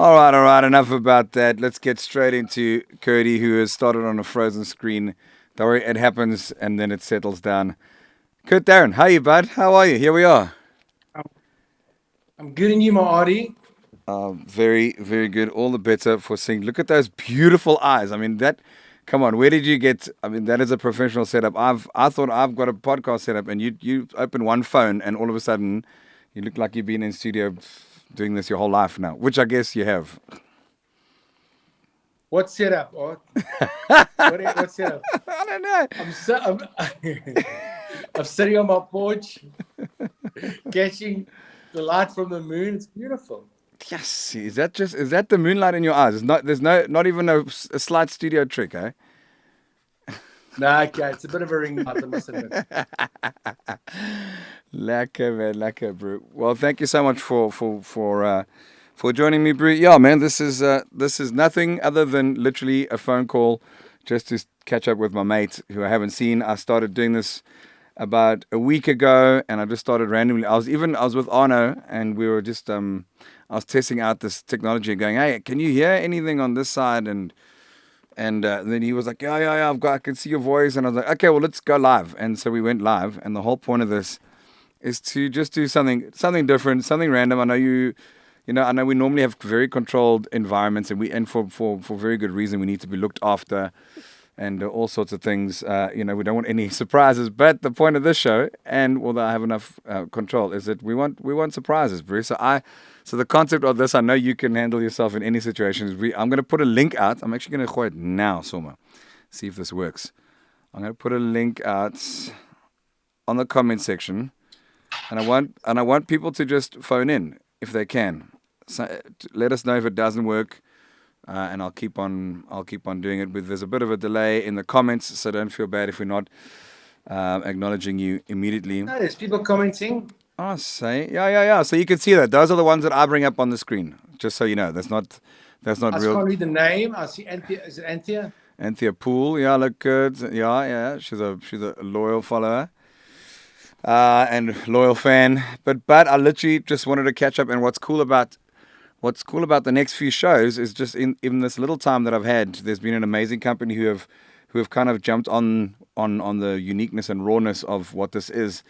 All right, enough about that. Let's get straight into Kurtie, who has started on a frozen screen. Don't worry, it happens and then it settles down. Kurt Darren, how are you, bud? How are you? Here we are. I'm good in you, my Artie. Very, very good. All the better for seeing. Look at those beautiful eyes. I mean, come on, where did you get? I mean, that is a professional setup. I thought I've got a podcast setup, and you open one phone, and all of a sudden, you look like you've been in studio doing this your whole life now, which I guess you have. What setup, Art? What setup? I don't know. I'm sitting on my porch, catching the light from the moon. It's beautiful. Yes, is that the moonlight in your eyes? There's not even a slight studio trick, eh? No, okay, it's a bit of a ring light, I must admit. Lekker, man, lekker, bro. Well, thank you so much for joining me, bro. Yeah, man, this is nothing other than literally a phone call just to catch up with my mate who I haven't seen. I started doing this about a week ago, and I just started randomly. I was with Arno, and we were just I was testing out this technology, going, "Hey, can you hear anything on this side?" And then he was like, yeah, I can see your voice. And I was like, okay, well, let's go live. And so we went live. And the whole point of this is to just do something different, something random. I know I know we normally have very controlled environments, and for very good reason, we need to be looked after and all sorts of things. We don't want any surprises. But the point of this show, and although I have enough control, is that we want surprises, Bruce. So the concept of this, I know you can handle yourself in any situation. I'm going to put a link out. I'm actually going to go it now, Soma. See if this works. I'm going to put a link out on the comment section, and I want people to just phone in if they can. So let us know if it doesn't work, and I'll keep on doing it. But there's a bit of a delay in the comments, so don't feel bad if we're not acknowledging you immediately. No, there's people commenting. I say, yeah. So you can see that. Those are the ones that I bring up on the screen. Just so you know, that's not I real. I can't read the name. I see Anthea. Is it Anthea? Anthea Poole, yeah, look good. Yeah. She's a loyal follower, and loyal fan. But I literally just wanted to catch up. And what's cool about the next few shows is just in this little time that I've had, there's been an amazing company who have kind of jumped on the uniqueness and rawness of what this is,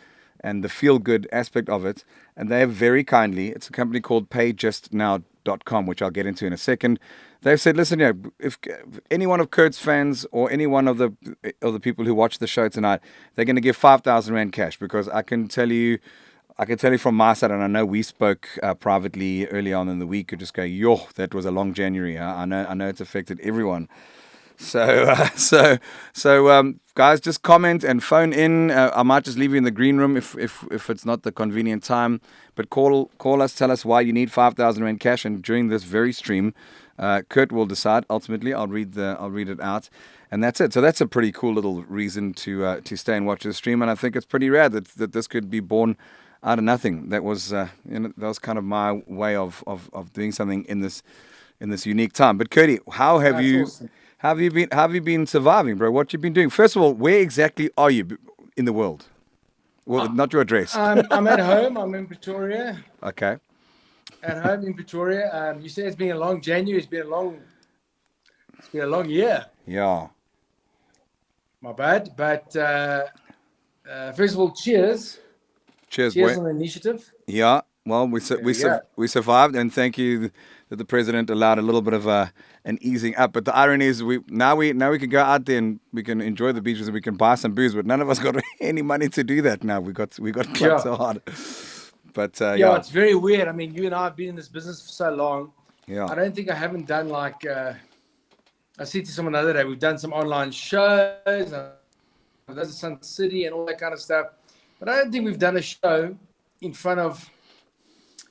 and the feel-good aspect of it. And they have very kindly, it's a company called Payjustnow.com, which I'll get into in a second. They've said, listen, if any one of Kurt's fans or any one of the people who watch the show tonight, they're going to give 5,000 Rand cash, because I can tell you from my side, and I know we spoke privately early on in the week, and just go, that was a long January. I know it's affected everyone. So guys, just comment and phone in. I might just leave you in the green room if it's not the convenient time. But call us, tell us why you need 5,000 Rand cash, and during this very stream, Kurt will decide. Ultimately, I'll read it out, and that's it. So that's a pretty cool little reason to stay and watch the stream, and I think it's pretty rad that this could be born out of nothing. That was kind of my way of doing something in this unique time. But Kurtie, how have you? Awesome. How have you been surviving, bro? What you've been doing? First of all, where exactly are you in the world? Well, not your address. I'm at home. I'm in Pretoria. Okay. At home in Pretoria. You say it's been a long January. It's been a long year. Yeah. My bad. But first of all, cheers. Cheers, Cheers boy. on the initiative. Yeah. Well, There we go. we survived, and thank you that the president allowed a little bit of an easing up. But the irony is, we can go out there and we can enjoy the beaches and we can buy some booze, but none of us got any money to do that now. We got quite Sure. so hard. But Yeah, yeah, it's very weird. I mean, you and I have been in this business for so long. yeah, I don't think I haven't done like, I said to someone the other day, we've done some online shows, I've done Sun City and all that kind of stuff. But I don't think we've done a show in front of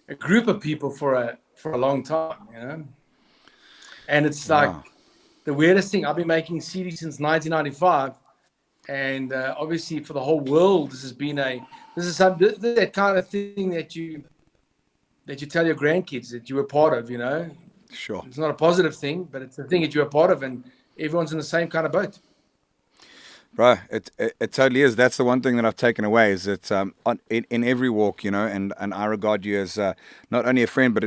a group of people for a long time, you know? And it's like yeah. the weirdest thing. I've been making CDs since 1995. And obviously for the whole world, this is that kind of thing that you tell your grandkids that you were part of, you know. Sure. It's not a positive thing, but it's the thing that you're a part of, and everyone's in the same kind of boat. Bro, it totally is. That's the one thing that I've taken away is that in every walk, and I regard you as not only a friend, but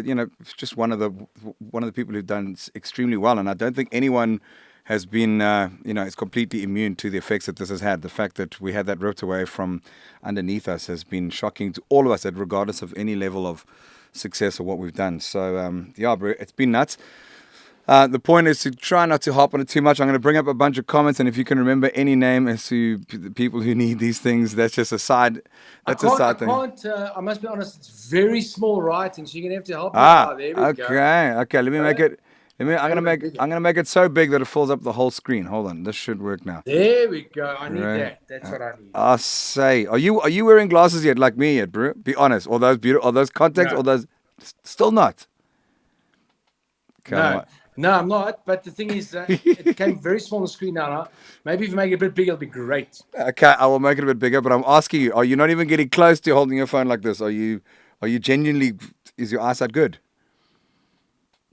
just one of the people who've done extremely well. And I don't think anyone has been is completely immune to the effects that this has had. The fact that we had that ripped away from underneath us has been shocking to all of us, regardless of any level of success or what we've done. So yeah, bro, it's been nuts. The point is to try not to hop on it too much. I'm going to bring up a bunch of comments, and if you can remember any name as to the people who need these things, that's just a side. That's a side thing. I must be honest, it's very small writing, so you're gonna have to help me. Ah, There we go. okay. Let me make it. I'm A gonna little bit make. bigger. I'm gonna make it so big that it fills up the whole screen. Hold on, this should work now. There we go. I need Right. that. That's what I need. I say, are you wearing glasses yet, like me yet, bro? Be honest. Or those beautiful, or those contacts, No, or those still not. Come no, on. no, I'm not. But the thing is, it came very small on the screen now. Maybe if you make it a bit bigger, it'll be great. Okay, I will make it a bit bigger, but I'm asking you, are you not even getting close to holding your phone like this? Are you genuinely, is your eyesight good?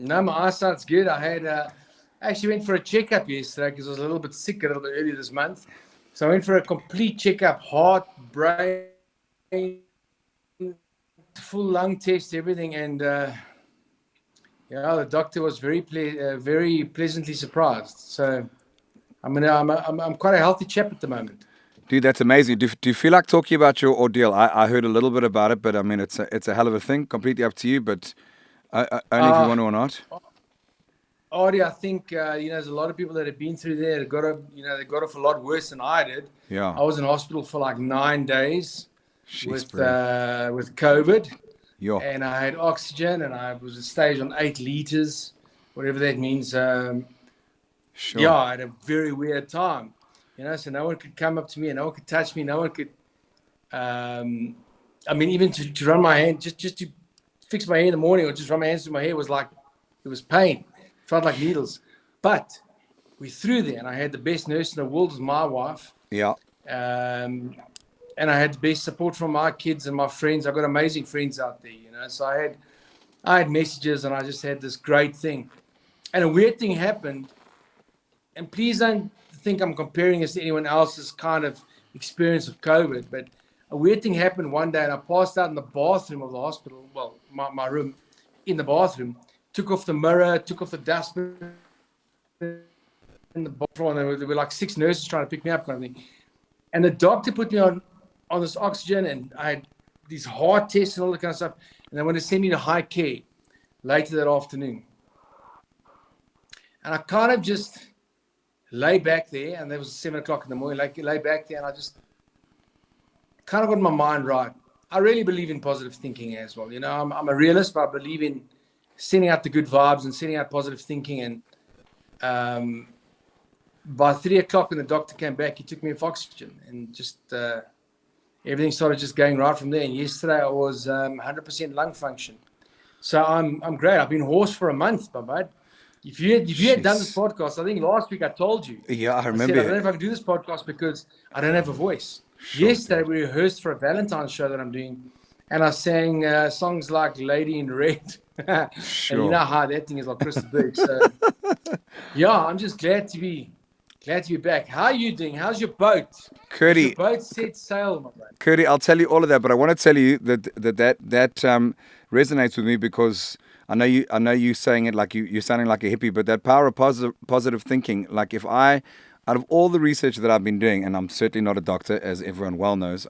No, my eyesight's good. I actually went for a checkup yesterday because I was a little bit sick a little bit earlier this month. So I went for a complete checkup, heart, brain, full lung test, everything, and yeah, the doctor was very pleasantly surprised. So I'm quite a healthy chap at the moment. Dude, that's amazing. Do you feel like talking about your ordeal? I heard a little bit about it, but I mean, it's a hell of a thing. Completely up to you, but only if you Uh, want to or not. Audie, I think there's a lot of people that have been through there. They got off a lot worse than I did. Yeah. I was in hospital for like 9 days Jeez, with bro. COVID, Yo. and I had oxygen, and I was a stage on 8 liters, whatever that means. Sure. Yeah, I had a very weird time, so no one could come up to me and no one could touch me. No one could, I mean, even to run my hand, just to fix my hair in the morning or just run my hands through my hair was like, it was pain. It felt like needles. But we threw there, and I had the best nurse in the world, was my wife. Yeah. And I had the best support from my kids and my friends. I've got amazing friends out there, So I had messages, and I just had this great thing. And a weird thing happened. And please don't think I'm comparing this to anyone else's kind of experience of COVID, but a weird thing happened one day, and I passed out in the bathroom of the hospital. Well, my room, in the bathroom, took off the mirror, took off the dustbin in the bathroom, and there were like 6 nurses trying to pick me up, kind of thing. And the doctor put me on this oxygen, and I had these heart tests and all that kind of stuff. And they wanted to send me to high care later that afternoon. And I kind of just lay back there, and it was 7 o'clock in the morning, lay back there, and I just kind of got my mind right. I really believe in positive thinking as well. I'm a realist, but I believe in sending out the good vibes and sending out positive thinking. And by 3 o'clock when the doctor came back, he took me off oxygen, and just everything started just going right from there. And yesterday I was 100% lung function. So I'm great. I've been hoarse for a month, my bud. If you had done this podcast, I think last week I told you. Yeah, I I remember. said, I don't know if I can do this podcast because I don't have a voice. Sure, Yesterday we rehearsed for a Valentine's show that I'm doing, and I sang songs like Lady in Red. Sure. And you know how that thing is like Crystal Berg. So yeah, I'm just glad to be back. How are you doing? How's your boat? Curdy. Your boat set sail, my man. Curdy, I'll tell you all of that, but I want to tell you that resonates with me because I know you saying it like you're sounding like a hippie, but that power of positive thinking. Like if I out of all the research that I've been doing, and I'm certainly not a doctor, as everyone well knows,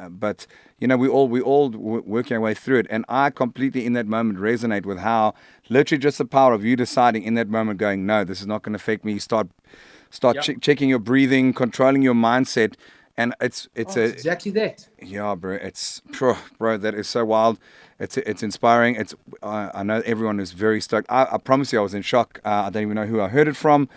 but we all working our way through it, and I completely in that moment resonate with how literally just the power of you deciding in that moment, going, no, this is not going to affect me. Start Yep. checking your breathing, controlling your mindset, and it's Oh, it's exactly that. yeah, bro. It's bro. That is so wild. It's inspiring. I know everyone is very stoked. I promise you, I was in shock. I don't even know who I heard it from,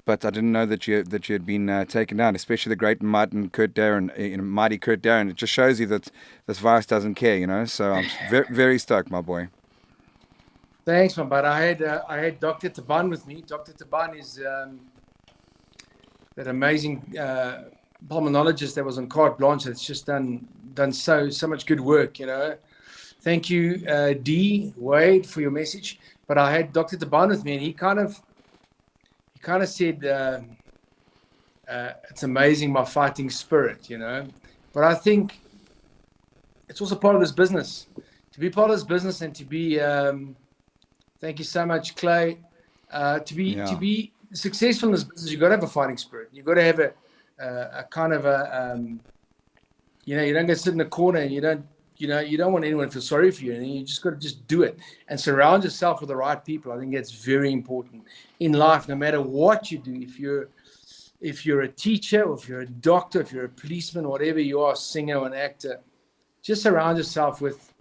but I didn't know that you had been taken down. Especially the great mighty Kurt Darren, mighty Kurt Darren. It just shows you that this virus doesn't care, So I'm very very stoked, my boy. Thanks, man. But I had Dr. Taban with me. Dr. Taban is that amazing pulmonologist that was on carte blanche. That's just done so much good work. Thank you, D Wade, for your message. But I had Dr. Taban with me, and he kind of said it's amazing my fighting spirit. But I think it's also part of this business. To be part of this business and to be thank you so much, Clay. To be successful in this business, you've got to have a fighting spirit. You've got to have a kind of a you don't go sit in the corner and you don't want anyone to feel sorry for you, and you just got to just do it and surround yourself with the right people. I think that's very important in life, no matter what you do. If you're a teacher, or if you're a doctor, if you're a policeman, whatever you are, singer or an actor, just surround yourself with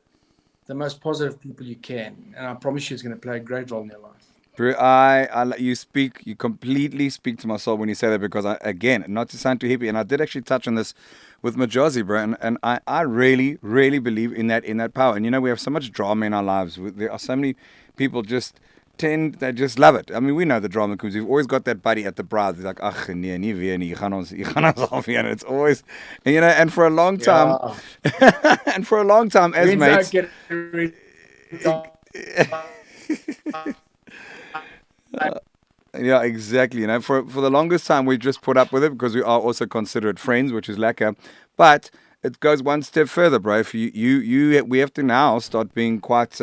the most positive people you can, and I promise you it's going to play a great role in your life. Bro, you completely speak to my soul when you say that, because again, not to sound too hippie, and I did actually touch on this with Majozi, bro, and I really, really believe in that power. And we have so much drama in our lives. There are so many people they just love it. I mean, we know the drama because we've always got that buddy at the bar. He's like, ach, nee, nie weer nie. Jy gaan ons afheen. It's always, and for a long time, and for a long time as mates. Yeah, exactly. For the longest time, we just put up with it because we are also considered friends, which is lekker. But it goes one step further, bro. If we have to now start being quite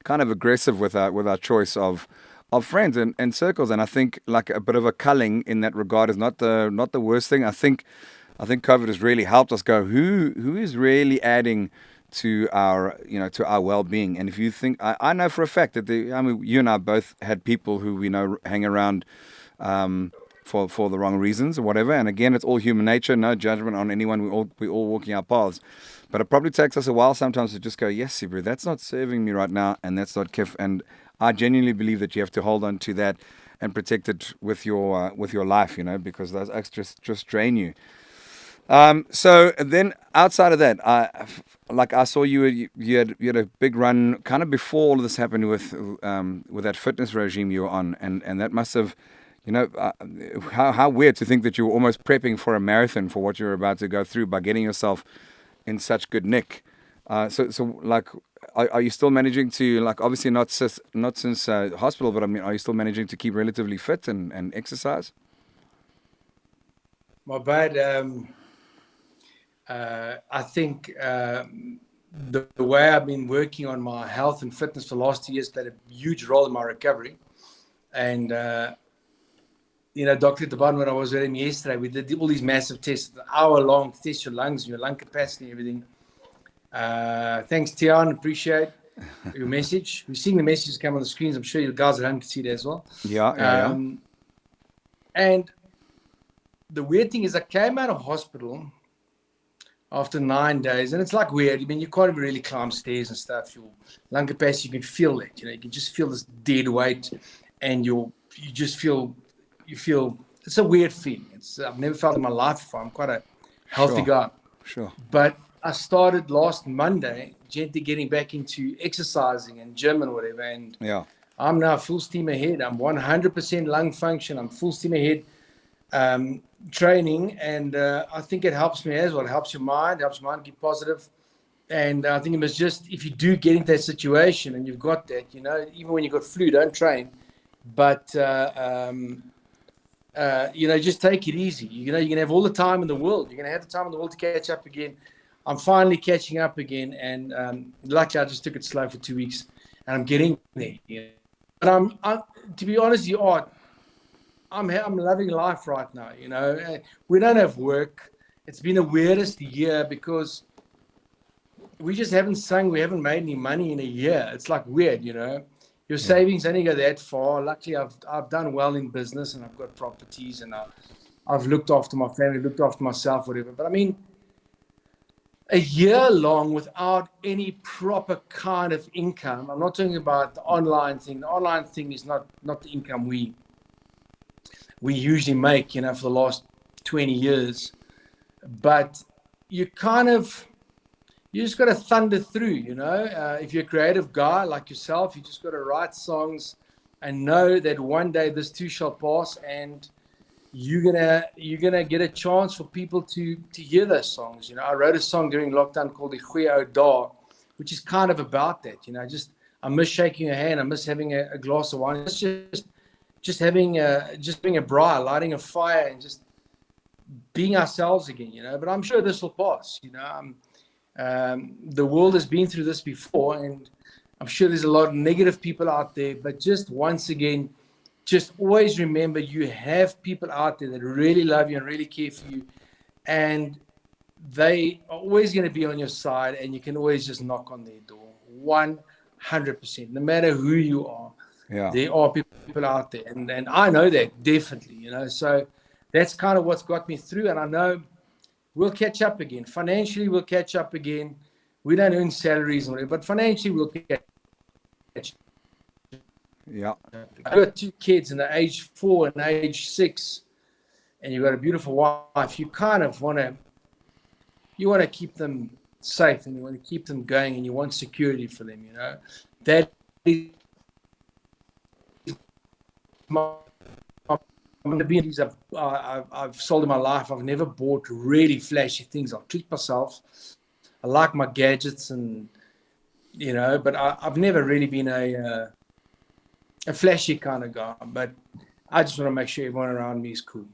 kind of aggressive with our choice of friends and circles. And I think like a bit of a culling in that regard is not the worst thing. I think COVID has really helped us go, who is really adding to our well-being. And if you think, I know for a fact that you and I both had people who we know hang around for the wrong reasons or whatever. And again, it's all human nature, no judgment on anyone. We all walking our paths. But it probably takes us a while sometimes to just go, yes, bro, that's not serving me right now, and that's not kif. And I genuinely believe that you have to hold on to that and protect it with your life, because those extras just drain you. So then outside of that, I saw you had a big run kind of before all of this happened with that fitness regime you were on, and that must have, how weird to think that you were almost prepping for a marathon for what you were about to go through by getting yourself in such good nick. So like, are you still managing to, like, obviously not since hospital, but I mean, are you still managing to keep relatively fit and exercise? My bad. I think the way I've been working on my health and fitness for the last 2 years played a huge role in my recovery. And, Dr. Taban, when I was with him yesterday, we did all these massive tests, an hour long, to test your lungs, your lung capacity, and everything. Thanks, Tian. Appreciate your message. We're seeing the messages come on the screens. I'm sure you guys at home can see that as well. Yeah. And the weird thing is, I came out of hospital after 9 days, and it's like weird. I mean, you can't even really climb stairs and stuff. Your lung capacity, you can feel it. You can just feel this dead weight, and you feel. It's a weird feeling. I've never felt it in my life before. I'm quite a healthy guy. Sure. But I started last Monday gently getting back into exercising and gym and whatever, and I'm now full steam ahead. I'm 100% lung function. I'm full steam ahead. Training, and I think it helps me as well. It helps your mind, keep positive. And I think it was just, if you do get into that situation and you've got that, even when you've got flu, don't train, but just take it easy. You're going to have all the time in the world. You're going to have the time in the world to catch up again. I'm finally catching up again, and luckily I just took it slow for 2 weeks, and I'm getting there. But I'm to be honest, you are. I'm loving life right now. You know, we don't have work. It's been the weirdest year because we just haven't sung. We haven't made any money in a year. It's like weird, you know. Your savings only go that far. Luckily, I've done well in business and I've got properties and I've looked after my family, looked after myself, whatever. But I mean, a year long without any proper kind of income. I'm not talking about the online thing. The online thing is not the income we usually make, you know, for the last 20 years. But you just got to thunder through, you know. If you're a creative guy like yourself, you just got to write songs and know that one day this too shall pass, and you're gonna get a chance for people to hear those songs. You know, I wrote a song during lockdown called "Die Goeie Ou Dae," which is kind of about that. You know, just I miss shaking your hand, I miss having a glass of wine. It's just having a braai, lighting a fire, and just being ourselves again. You know, but I'm sure this will pass. You know, the world has been through this before, and I'm sure there's a lot of negative people out there. But just once again, just always remember you have people out there that really love you and really care for you, and they are always going to be on your side, and you can always just knock on their door. 100%, no matter who you are. Yeah. There are people out there, and I know that definitely, you know. So that's kind of what's got me through, and I know we'll catch up again. Financially, we'll catch up again. We don't earn salaries or whatever, but financially, we'll catch. Yeah. I've got 2 kids, and they're age 4 and age 6, and you've got a beautiful wife. You kind of want to keep them safe, and you want to keep them going, and you want security for them. You know, that is the beauties I've sold in my life. I've never bought really flashy things. I'll treat myself. I like my gadgets, and you know, but I've never really been a flashy kind of guy. But I just want to make sure everyone around me is cool.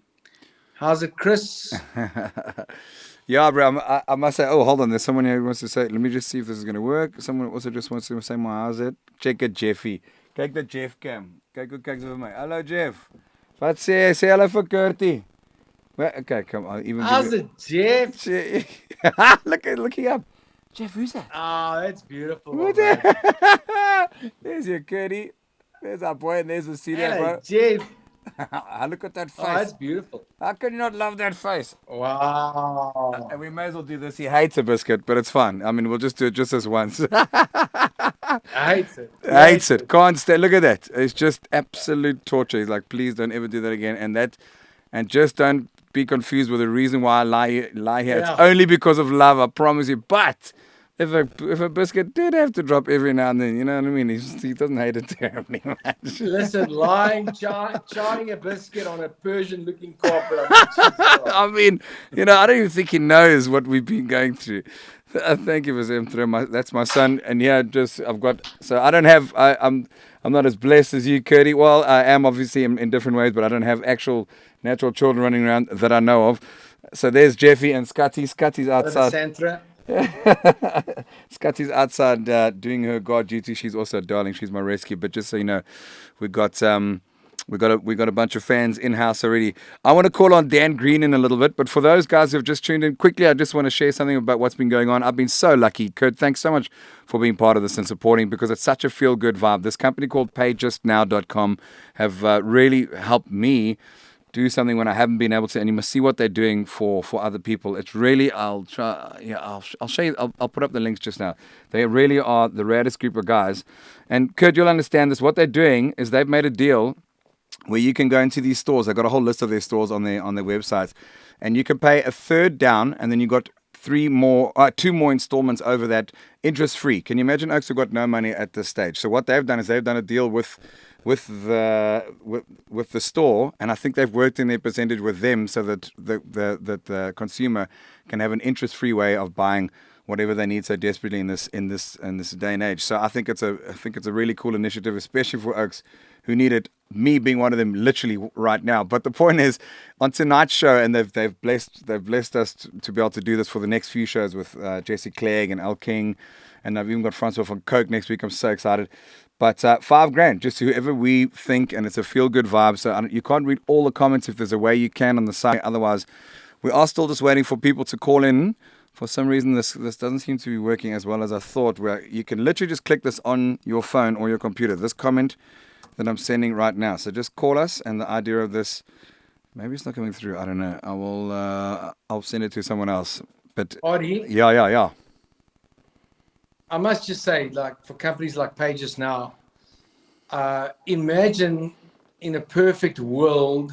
How's it, Chris? Yeah, bro. I must say. Oh, hold on. There's someone here who wants to say. Let me just see if this is going to work. Someone also just wants to say, "My how's it?" Check it, Jeffy. Kijk the Jeff cam. Kijk zo vir my. Hello, Jeff. Wat sê jy? Sê hallo vir Kurtie. Okay, come on. Even how's it, Jeff? Looking up. Jeff, who's that? Oh, that's beautiful. There's your Kurtie. There's our boy, and there's the senior, Hello, bro. Jeff. Look at that face. Oh, that's beautiful. How can you not love that face? Wow. And we may as well do this. He hates a biscuit, but it's fun. I mean, we'll just do it just this once. I hate it. Hates it. Can't stand. Look at that. It's just absolute torture. He's like, please don't ever do that again. And just don't be confused with the reason why I lie here. Yeah. It's only because of love, I promise you. But if a biscuit did have to drop every now and then, you know what I mean? He doesn't hate it terribly much. Listen, charring a biscuit on a Persian-looking carpet. I mean, you know, I don't even think he knows what we've been going through. Thank you for saying through. That's my son, and yeah, I don't have. I'm not as blessed as you, Kurtie. Well, I am obviously in different ways, but I don't have actual natural children running around that I know of. So there's Jeffy and Scotty. Scotty's outside. Santra. Scotty's outside doing her guard duty. She's also a darling. She's my rescue. But just so you know, we got a bunch of fans in house already. I want to call on Dan Green in a little bit, but for those guys who have just tuned in quickly, I just want to share something about what's been going on. I've been so lucky. Kurt, thanks so much for being part of this and supporting, because it's such a feel-good vibe. This company called Payjustnow.com have really helped me do something when I haven't been able to, and you must see what they're doing for other people. It's really, I'll show you, I'll put up the links just now. They really are the raddest group of guys. And Kurt, you'll understand this. What they're doing is they've made a deal where you can go into these stores. They've got a whole list of their stores on their websites, and you can pay a third down, and then you got two more installments over that, interest free. Can you imagine? Oaks have got no money at this stage. So what they've done is they've done a deal with the store, and I think they've worked in their percentage with them so that the consumer can have an interest free way of buying whatever they need so desperately in this day and age. So I think it's a really cool initiative, especially for Oaks who need it. Me being one of them, literally right now. But the point is, on tonight's show, and they've blessed us to be able to do this for the next few shows with Jesse Clegg and Al King, and I've even got Francois from Coke next week. I'm so excited. But $5,000, just to whoever we think, and it's a feel-good vibe. So you can't read all the comments. If there's a way you can on the site, otherwise, we are still just waiting for people to call in. For some reason, this doesn't seem to be working as well as I thought, where you can literally just click this on your phone or your computer. This comment that I'm sending right now. So just call us, and the idea of this, maybe it's not coming through. I don't know. I'll send it to someone else. But Artie, yeah. I must just say, like, for companies like Payjustnow, imagine in a perfect world,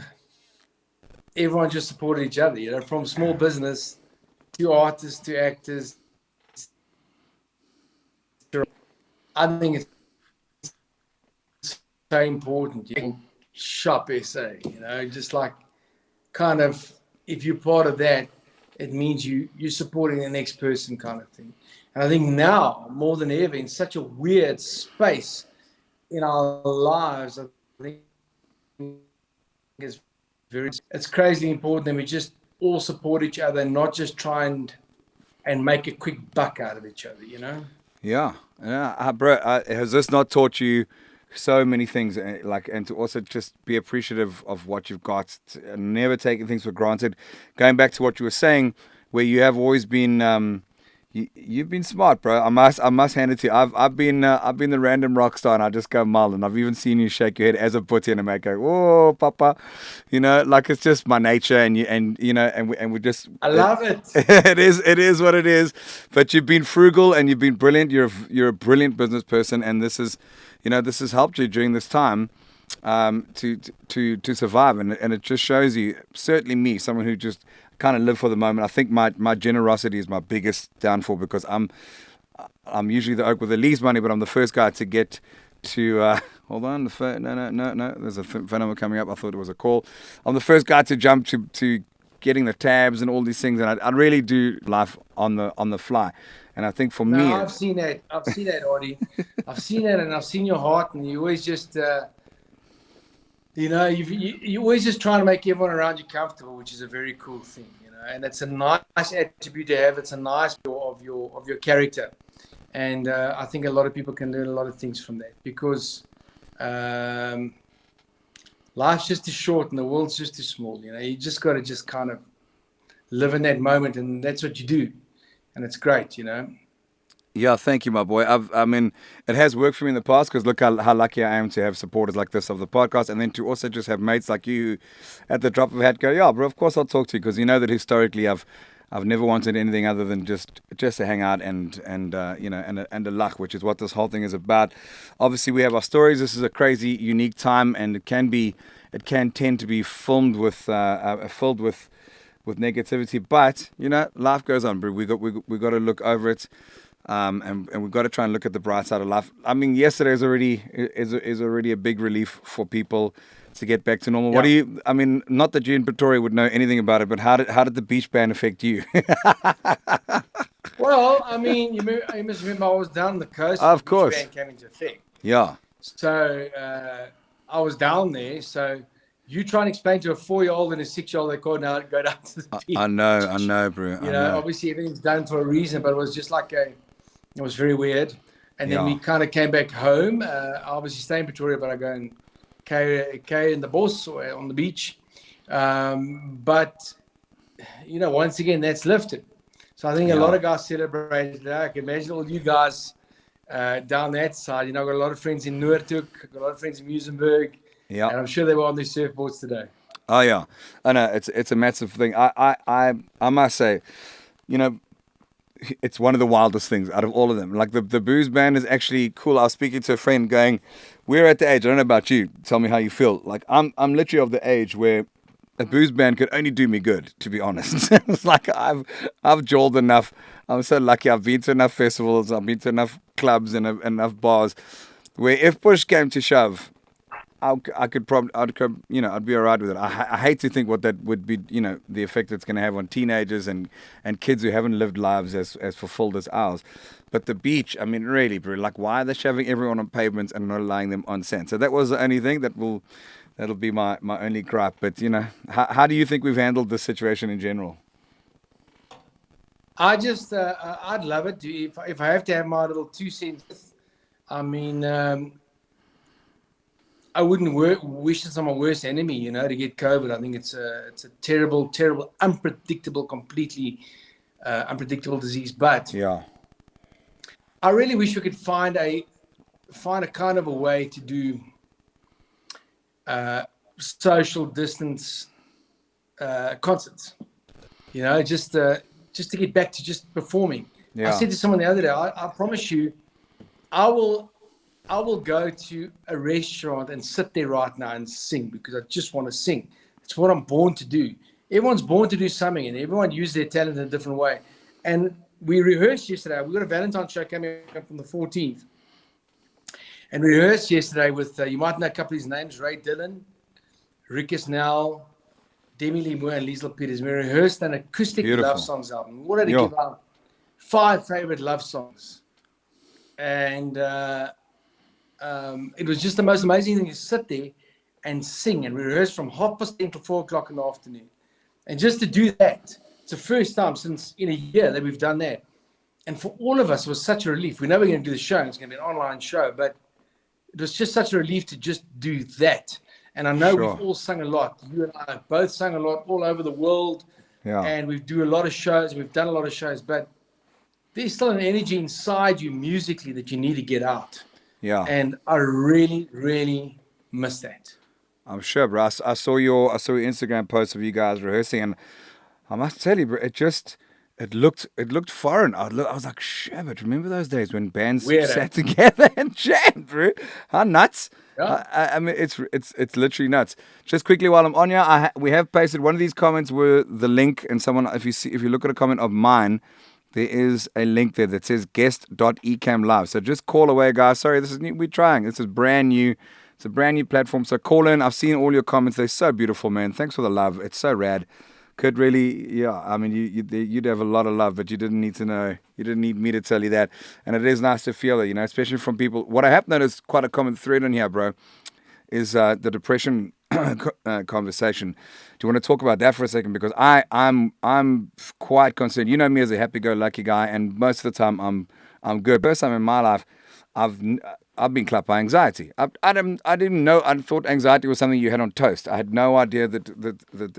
everyone just supported each other, you know, from small business to artists to actors. I think it's so important. You can shop SA, you know, just like kind of, if you're part of that, it means you're supporting the next person kind of thing. And I think now, more than ever, in such a weird space in our lives, I think it's crazy important that we just all support each other and not just try and make a quick buck out of each other, you know? Yeah. Bro, has this not taught you so many things, and to also just be appreciative of what you've got, and never taking things for granted? Going back to what you were saying, where you have always been, you've been smart, bro. I must hand it to you. I've been the random rock star, and I just go mild, and I've even seen you shake your head as a putty and a mate go, "Whoa, papa," you know, like it's just my nature, and we just. I love it. It is what it is. But you've been frugal and you've been brilliant. You're a brilliant business person, and this has helped you during this time to survive, and it just shows you, certainly me, someone who just kind of live for the moment. I think my generosity is my biggest downfall, because I'm usually the oak with the least money, but I'm the first guy to get to hold on, no, there's a phone number coming up. I thought it was a call. I'm the first guy to jump to getting the tabs and all these things, and I really do life on the fly. And I think for me, I've seen that, Audie. I've seen that, and I've seen your heart, and you always just you know, you're always just trying to make everyone around you comfortable, which is a very cool thing, you know. And it's a nice attribute to have. It's a nice of your character, and I think a lot of people can learn a lot of things from that, because life's just too short and the world's just too small. You know, you just got to just kind of live in that moment, and that's what you do, and it's great, you know. Yeah, thank you, my boy. I mean, it has worked for me in the past, because look how lucky I am to have supporters like this of the podcast, and then to also just have mates like you who, at the drop of a hat, go, yeah, bro, of course I'll talk to you, because you know that historically I've never wanted anything other than just to hang out and a luck, which is what this whole thing is about. Obviously, we have our stories. This is a crazy, unique time, and it can tend to be filled with negativity, but you know, life goes on, bro. We got to look over it. And we've got to try and look at the bright side of life. I mean, yesterday is already a big relief for people to get back to normal. Yeah. What do you? I mean, not that you in Pretoria would know anything about it, but how did the beach ban affect you? Well, I mean, you must remember I was down the coast. Of course, the beach ban came into effect. Yeah. So I was down there. So you try and explain to a 4-year-old and a 6-year-old they can't now go down to the beach. I know, bro. You know, obviously everything's done for a reason, but it was just like it was very weird. And then we kind of came back home. I obviously stay in Pretoria, but I go and K in the Bos or on the beach. But, you know, once again, that's lifted. So I think a lot of guys celebrated that. I can imagine all you guys down that side. You know, I've got a lot of friends in Noordhoek, got a lot of friends in Muizenberg. Yeah. And I'm sure they were on their surfboards today. Oh, yeah. I know. It's a massive thing. I must say, you know, it's one of the wildest things out of all of them. Like the booze ban is actually cool. I was speaking to a friend going, we're at the age, I don't know about you, tell me how you feel. Like I'm literally of the age where a booze ban could only do me good, to be honest. It's like I've jawled enough. I'm so lucky. I've been to enough festivals. I've been to enough clubs and enough bars where if push came to shove, I could probably, I'd be alright with it. I hate to think what that would be, the effect it's going to have on teenagers and kids who haven't lived lives as fulfilled as ours. But the beach, I mean, really, bro, like, why are they shoving everyone on pavements and not allowing them on sand? So that was the only thing that'll be my only gripe. But, how do you think we've handled this situation in general? I'd love it if I have to have my little 2 cents. I mean, I wouldn't wish this on my worst enemy, to get COVID. I think it's a terrible, terrible, unpredictable, completely unpredictable disease. But Yeah. I really wish we could find a kind of a way to do social distance concerts. Just to get back to just performing. I Yeah. said to someone the other day, I promise you, I will go to a restaurant and sit there right now and sing because I just want to sing. It's what I'm born to do. Everyone's born to do something, and everyone uses their talent in a different way. And we rehearsed yesterday. We got a Valentine show coming up on the 14th. And we rehearsed yesterday with, you might know a couple of these names, Ray Dillon, Rickus Nell, Demi Lee Moore, and Liesl Peters. We rehearsed an acoustic Beautiful. love songs album. We wanted to Yo. give out 5 favorite love songs. And it was just the most amazing thing to sit there and sing. And we rehearsed from 10:30 to 4:00 in the afternoon. And just to do that, it's the first time since in a year that we've done that. And for all of us, it was such a relief. We know we're going to do the show. It's going to be an online show, but it was just such a relief to just do that. And I know Sure. we've all sung a lot. You and I have both sung a lot all over the world. Yeah. And we do a lot of shows. We've done a lot of shows, but there's still an energy inside you musically that you need to get out. Yeah. And I really, really miss that. I'm sure, bro. I saw your Instagram post of you guys rehearsing, and I must tell you, bro, it looked foreign. I was like, shit, but remember those days when bands Weird, eh? sat together and jammed, bro? How nuts! Yeah. I mean, it's literally nuts. Just quickly while I'm on here, we have pasted one of these comments were the link, and someone, if you look at a comment of mine, there is a link there that says guest.ecamlive. So just call away, guys. Sorry, this is new. We're trying. This is brand new. It's a brand new platform. So call in. I've seen all your comments. They're so beautiful, man. Thanks for the love. It's so rad. Kurt, really, yeah. I mean, you'd have a lot of love, but you didn't need to know. You didn't need me to tell you that. And it is nice to feel that, especially from people. What I have noticed, quite a common thread on here, bro, is the depression conversation. Do you want to talk about that for a second? Because I'm quite concerned. You know me as a happy-go-lucky guy, and most of the time I'm good. First time in my life, I've been clapped by anxiety. I didn't know. I thought anxiety was something you had on toast. I had no idea that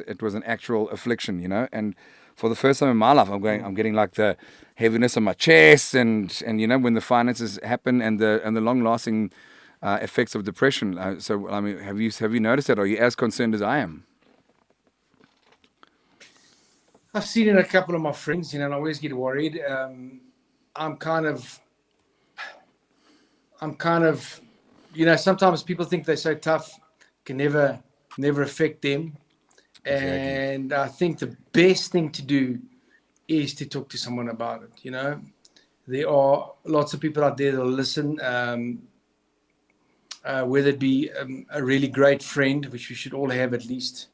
it was an actual affliction. And for the first time in my life, I'm getting like the heaviness on my chest, and when the finances happen, and the long-lasting effects of depression. So, I mean, have you noticed that? Are you as concerned as I am? I've seen it in a couple of my friends, and I always get worried. I'm kind of, sometimes people think they're so tough, can never affect them. Exactly. And I think the best thing to do is to talk to someone about it. There are lots of people out there that'll listen. Whether it be a really great friend, which we should all have at least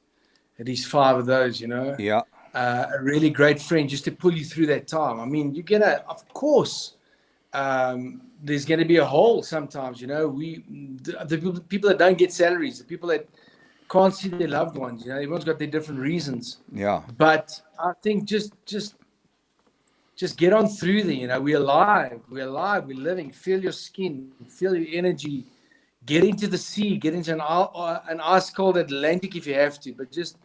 5 of those, Yeah. a really great friend just to pull you through that time. I mean, of course, there's going to be a hole sometimes, the people that don't get salaries, the people that can't see their loved ones, everyone's got their different reasons. Yeah. But I think just get on through there, we're alive, we're living, feel your skin, feel your energy. Get into the sea, get into an ice cold Atlantic if you have to, but just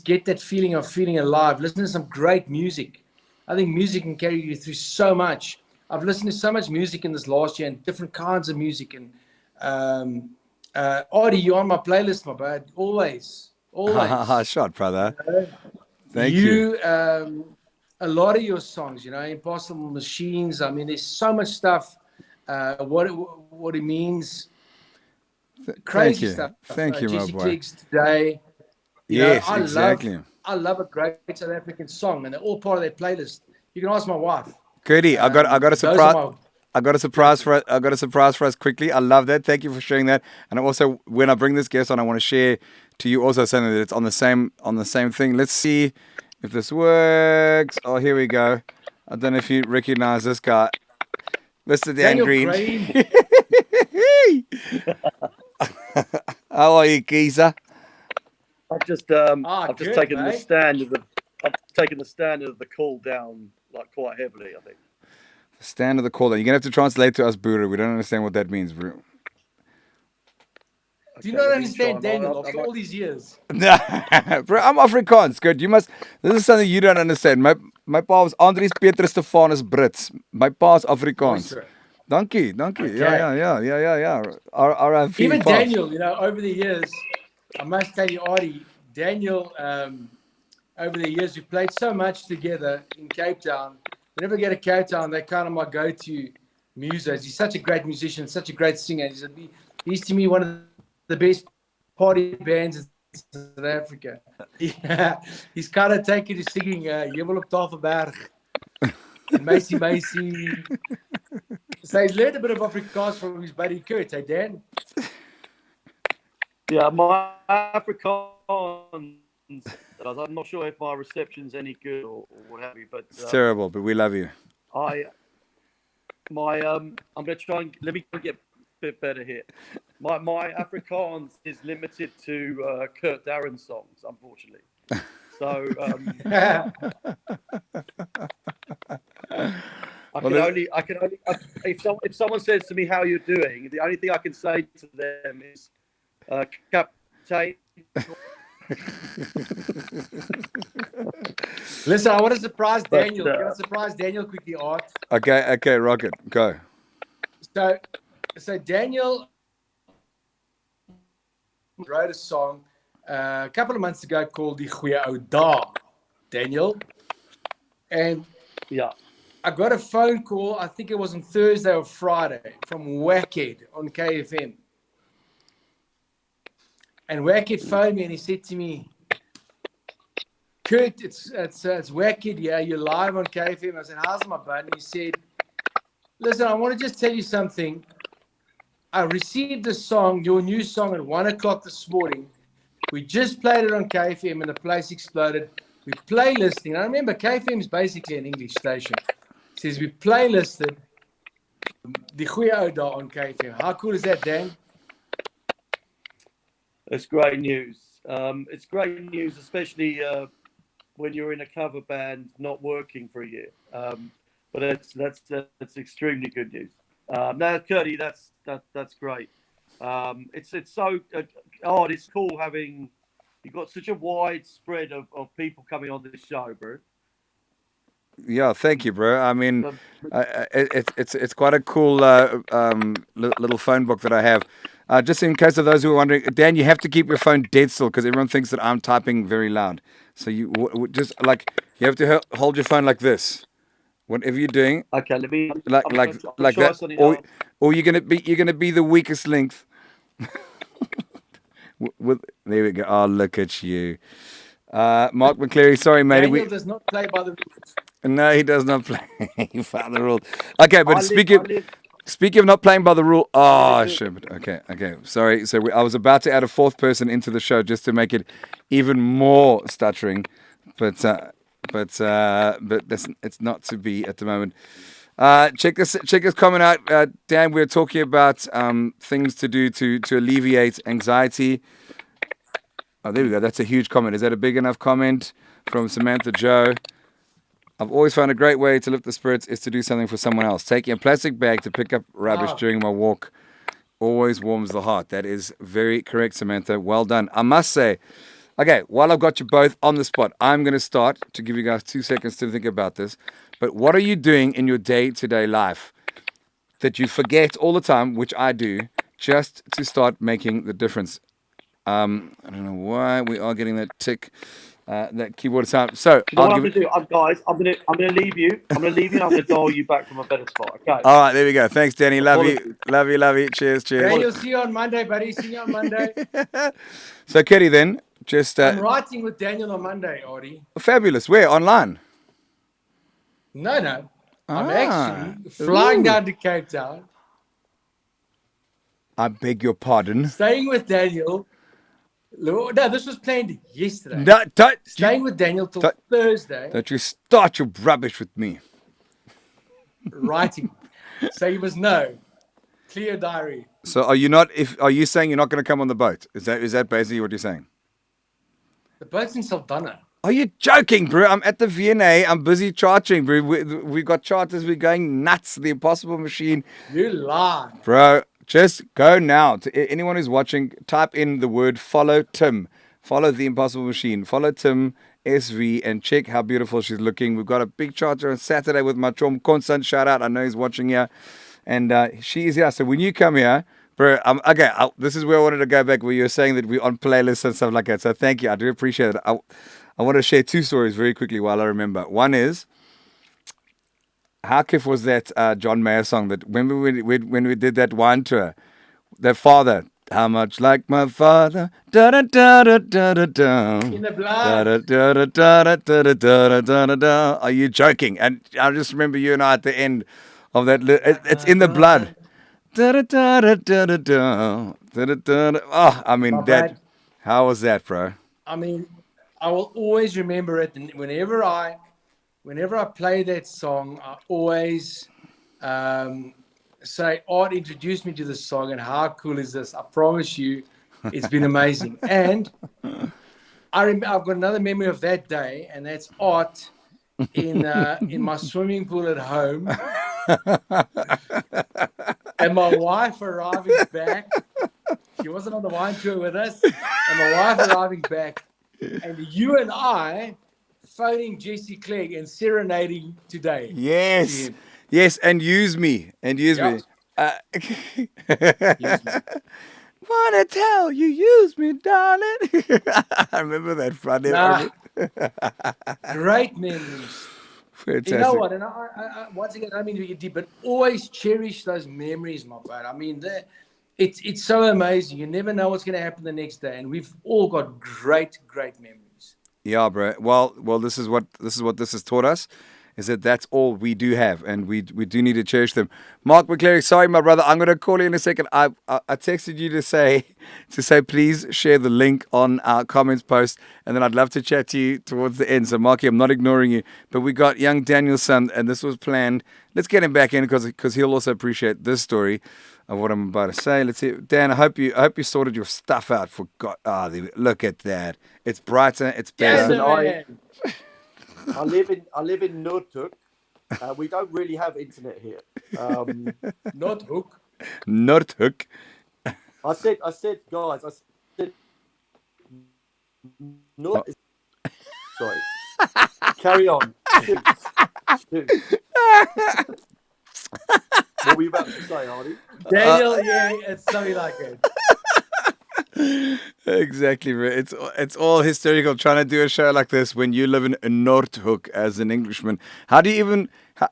get that feeling of feeling alive. Listen to some great music. I think music can carry you through so much. I've listened to so much music in this last year and different kinds of music. And Artie, you're on my playlist, my bud. Always. Shot, brother. Thank you. A lot of your songs, Impossible Machines. I mean, there's so much stuff. What it means. Crazy stuff. Thank you, my Jesse boy. Cleggs Today. Yes, exactly. I love a great South African song, and they're all part of that playlist. You can ask my wife. Kurtie, I got a surprise. I got a surprise for us. I got a surprise for us quickly. I love that. Thank you for sharing that. And also, when I bring this guest on, I want to share to you also something that it's on the same thing. Let's see if this works. Oh, here we go. I don't know if you recognize this guy, Mr. Dan Daniel Green. Green. How are you, geezer? I've just Good, taken the mate. stand of the call down like quite heavily, I think. Stand of the call. You're gonna have to translate to us, Buru. We don't understand what that means, Buru. Do you not understand Daniel after all these years? Bro, I'm Afrikaans. Good. You must. This is something you don't understand. My pa was Andries Petrus Stefanus Brits. My pa's Afrikaans. Dankie. Okay. Yeah. Our Even Daniel, over the years, I must tell you, Artie, Daniel, over the years, we've played so much together in Cape Town. Whenever I get to Cape Town, they're kind of my go-to musos. He's such a great musician, such a great singer. He's to me one of the best party bands in South Africa. He's kind of taken to singing Jebel op Tafelberg and Macy. So he's learned a bit of Afrikaans from his buddy Kurt, hey Dan? Yeah, my Afrikaans, I'm not sure if my reception's any good or what have you, but it's terrible, but we love you. I'm gonna try and let me get a bit better here. My Afrikaans is limited to Kurt Darren songs, unfortunately. So I can only if someone says to me how you're doing, the only thing I can say to them is Captain. Listen, I want to surprise Daniel. Can I surprise Daniel quickly, Art? Okay, rocket, go. So Daniel wrote a song a couple of months ago called Die Goeie Ou Dae, Daniel. And yeah, I got a phone call, I think it was on Thursday or Friday, from Wackhead on KFM. And Wackhead phoned me and he said to me, Kurt, it's Wackhead, yeah, you're live on KFM. I said, how's my bud? And he said, listen, I want to just tell you something. I received the song, your new song, at 1 o'clock this morning. We just played it on KFM and the place exploded. We playlisting. I remember KFM is basically an English station. It says we playlisted Die Goeie Ou Dae on KFM. How cool is that, Dan? It's great news. It's great news, especially when you're in a cover band not working for a year. But that's extremely good news. Now, Kurtie, that's great. It's so odd. It's cool having you've got such a wide spread of people coming on this show, bro. Yeah, thank you, bro. I mean, it's quite a cool little phone book that I have. Just in case of those who are wondering, Dan, you have to keep your phone dead still because everyone thinks that I'm typing very loud. So you just like you have to hold your phone like this. Whatever you're doing, okay, let me like that, or you're gonna be the weakest link. There we go. Oh, look at you, Mark McCleary. Sorry, mate. Daniel does not play by the rules. No, he does not play by the rules. Okay, but speaking of not playing by the rule. Oh, shit. Okay. Sorry. So I was about to add a fourth person into the show just to make it even more stuttering, but it's not to be at the moment. Check this comment out, Dan. We're talking about things to do to alleviate anxiety. Oh, there we go. That's a huge comment. Is that a big enough comment from Samantha Joe? I've always found a great way to lift the spirits is to do something for someone else. Taking a plastic bag to pick up rubbish during my walk always warms the heart. That is very correct, Samantha. Well done. I must say, okay, while I've got you both on the spot, I'm going to start to give you guys 2 seconds to think about this. But what are you doing in your day-to-day life that you forget all the time, which I do, just to start making the difference? I don't know why we are getting that tick. That keyboard sound. So I'm going to do, guys. I'm going to leave you. I'm going to leave you. And I'm going to dial you back from a better spot. Okay. All right, there we go. Thanks, Danny. Love you. Cheers. Daniel, see you on Monday, buddy. See you on Monday. So, Kitty, then just. I'm writing with Daniel on Monday, Artie. Fabulous. Where online? No. I'm actually flying down to Cape Town, I beg your pardon. staying with Daniel. No, this was planned yesterday. No, Staying with Daniel till Thursday, don't you start your rubbish with me. writing. So you must know. Clear diary. So are you saying you're not going to come on the boat? Is that basically what you're saying? The boat's in Saldanha. Are you joking, bro? I'm at the VNA. I'm busy chartering, bro. We got charters. We're going nuts. The Impossible Machine. You lie. Bro, just go now. To anyone who's watching, type in the word follow Tim. Follow the Impossible Machine. Follow Tim SV and check how beautiful she's looking. We've got a big charter on Saturday with my chum Constant. Shout out. I know he's watching here. And she is here. So when you come here, bro, this is where I wanted to go back where you were saying that we're on playlists and stuff like that. So thank you. I do appreciate it. I want to share two stories very quickly while I remember. One is, how kiff was that John Mayer song that when we did that wine tour, the father, how much like my father, da da da da da da da, In the blood. da da da da da da da da da da da. Are you joking? And I just remember you and I at the end of that. It's in the blood. Da da da da da da da da da. Oh, I mean that. How was that, bro? I mean, I will always remember it. And whenever I play that song, I always say, Ard introduced me to this song, and how cool is this? I promise you, it's been amazing. And I've got another memory of that day, and that's Art in my swimming pool at home, and my wife arriving back. She wasn't on the wine tour with us, and my wife arriving back, and you and I phoning Jesse Clegg and serenading today. Yes. Yes, and use me. Use me. Wanna tell you, use me, darling. I remember that Friday. Great memories. Fantastic. You know what? And I once again, I don't mean to get deep, but always cherish those memories, my bud. I mean, it's so amazing. You never know what's going to happen the next day, and we've all got great memories. Yeah, bro. Well, this is what this has taught us, is that that's all we do have, and we do need to cherish them. Mark McClary, sorry, my brother, I'm going to call you in a second. I texted you to say please share the link on our comments post, and then I'd love to chat to you towards the end. So, Marky, I'm not ignoring you, but we got young Daniel's son, and this was planned. Let's get him back in because he'll also appreciate this story of what I'm about to say. Let's see, Dan. I hope you sorted your stuff out. For God, look at that. It's brighter. It's better. Yes, I live in Noordhoek. We don't really have internet here. Noordhoek. Noordhoek. I said, guys. Sorry. Carry on. Shoot. What were you about to say, Artie? Daniel, it's something like it. Exactly, right. It's all hysterical trying to do a show like this when you live in Noordhoek as an Englishman. How do you even?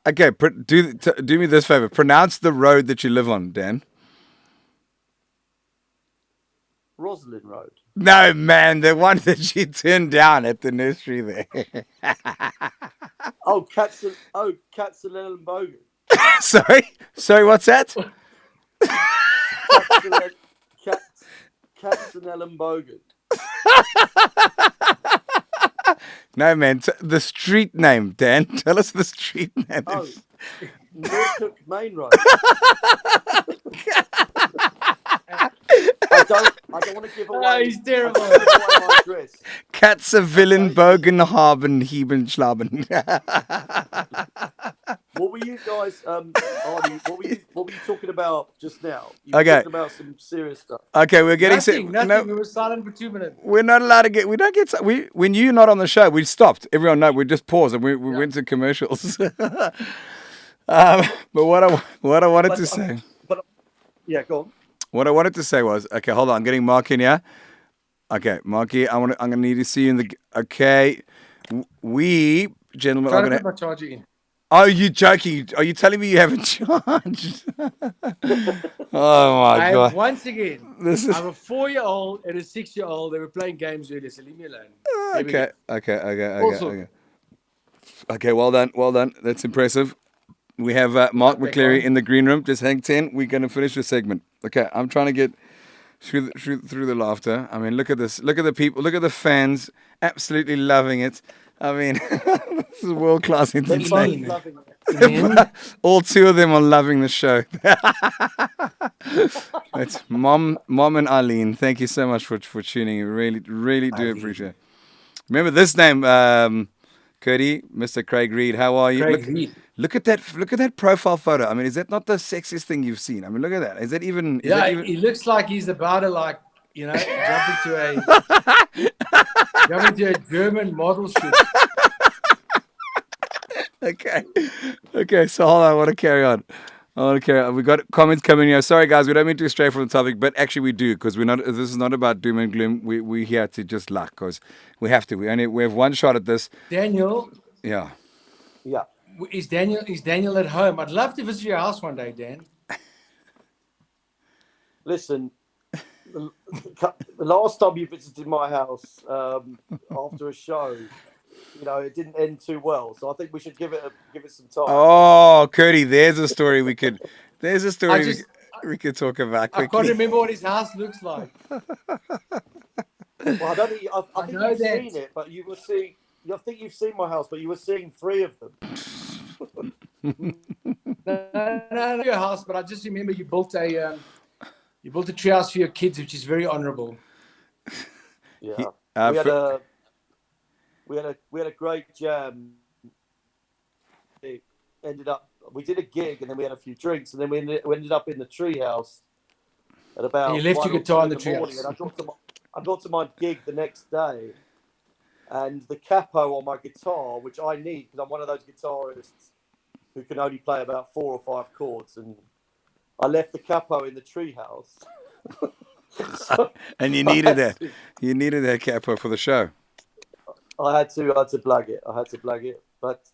Okay, do me this favor. Pronounce the road that you live on, Dan. Roslyn Road. No, man, the one that you turned down at the nursery there. Oh, Katzenellenbogen. Sorry, what's that? Katzenellenbogen. No, man, the street name, Dan. Tell us the street name. Oh, Noordhoek Main Road. I don't want to give away. Oh, he's terrible. My address. Katzenwillenbogenhaben Hiebenschlaben. What were you guys, Arnie? What were you talking about just now? You Okay. were talking about some serious stuff. Okay, we're getting Nothing. No, We were silent for 2 minutes. we're not allowed to get. We don't get. When you're not on the show, we stopped. Everyone know. We just paused and we went to commercials. But what I wanted to say. But yeah, go on. What I wanted to say was, okay, hold on, I'm getting Mark in here. Okay, Marky, I'm gonna need to see you in the. Okay, we gentlemen are Try to gonna. put my charger in. Are you joking? Are you telling me you haven't charged? Oh my God! Once again, This is I have a 4-year-old and a 6-year-old. They were playing games earlier, so leave me alone. okay. Okay, well done. That's impressive. We have Mark Right back McCleary on. in the green room. Just hang 10. We're going to finish the segment. Okay, I'm trying to get through the laughter. I mean, look at this. Look at the people. Look at the fans. Absolutely loving it. I mean, this is world class They're both entertainment. Eileen. loving it. Eileen. All two of them are loving the show. It's Mom and Eileen. Thank you so much for tuning in. Really, really do appreciate Eileen. it. Remember this name, Curdy, Mr. Craig Reed. How are you? Craig Reed. Look at that profile photo. I mean, is that not the sexiest thing you've seen? I mean, look at that. Is that even? Is that Yeah, even? he looks like he's about to like, jump into a German model shoot. Okay. Okay. So hold on. I want to carry on. We got comments coming here. Sorry, guys. We don't mean to stray from the topic, but actually we do because we're not. This is not about doom and gloom. We here to just luck because we have to. We have one shot at this. Daniel, Yeah. Yeah. is Daniel at home? I'd love to visit your house one day, Dan. Listen, the, the last time you visited my house after a show, it didn't end too well. So I think we should give it some time. Oh, Curdy, there's a story we could. There's a story we could talk about I can't quickly. remember what his house looks like. Well, I don't think I think know you've that. seen it, but you were seeing. I think you've seen my house, but you were seeing 3 of them. No, your house, but I just remember you built a treehouse for your kids, which is very honourable. Yeah, we had a great jam. It ended up we did a gig and then we had a few drinks and then we ended up in the treehouse at about. And you left 1 your or guitar 2 in the morning, treehouse. and I got to my gig the next day, and the capo on my guitar, which I need because I'm one of those guitarists who can only play about 4 or 5 chords, and I left the capo in the treehouse. So And you needed that capo for the show. I had to blag it. But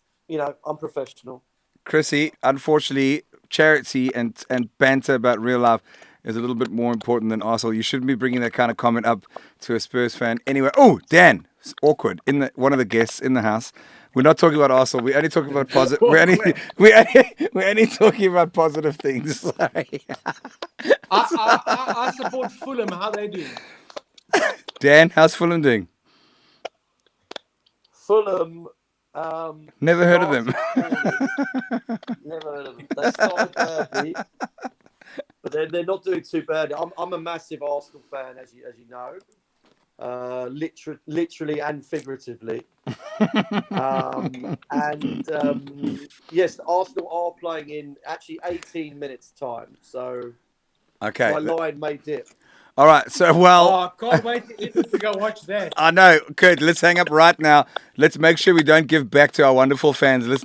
I'm professional. Chrissy, unfortunately, charity and banter about real life is a little bit more important than Arsenal. You shouldn't be bringing that kind of comment up to a Spurs fan. Anyway, oh, Dan, it's awkward. One of the guests in the house. We're not talking about Arsenal. We're only talking about positive. We're only talking about positive things. Sorry. I support Fulham. How they doing? Dan, how's Fulham doing? Fulham. Never heard of them. Never heard of them. They started badly, but they're not doing too bad. I'm a massive Arsenal fan, as you know, literally and figuratively. Yes, Arsenal are playing in actually 18 minutes time, so Okay. my line may dip. All right. So, I can't wait to go watch that. I know, Kurt. Let's hang up right now. Let's make sure we don't give back to our wonderful fans. Let's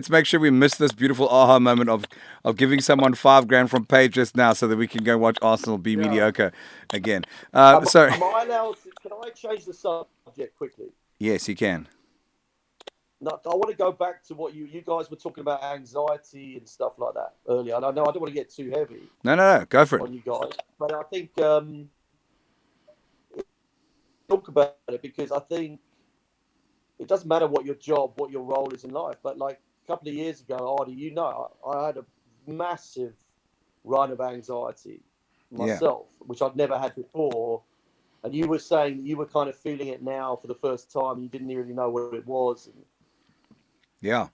make sure we miss this beautiful aha moment of giving someone $5,000 from Payjustnow so that we can go watch Arsenal be mediocre again. Sorry. Am I allowed to, can I change the subject quickly? Yes, you can. No, I want to go back to what you guys were talking about, anxiety and stuff like that earlier. And I know I don't want to get too heavy. No. Go for it. On you guys, but I think talk about it because I think it doesn't matter what your job, what your role is in life. But like a couple of years ago, Ardy, I had a massive run of anxiety myself, which I'd never had before. And you were saying you were kind of feeling it now for the first time. You didn't really know what it was. And you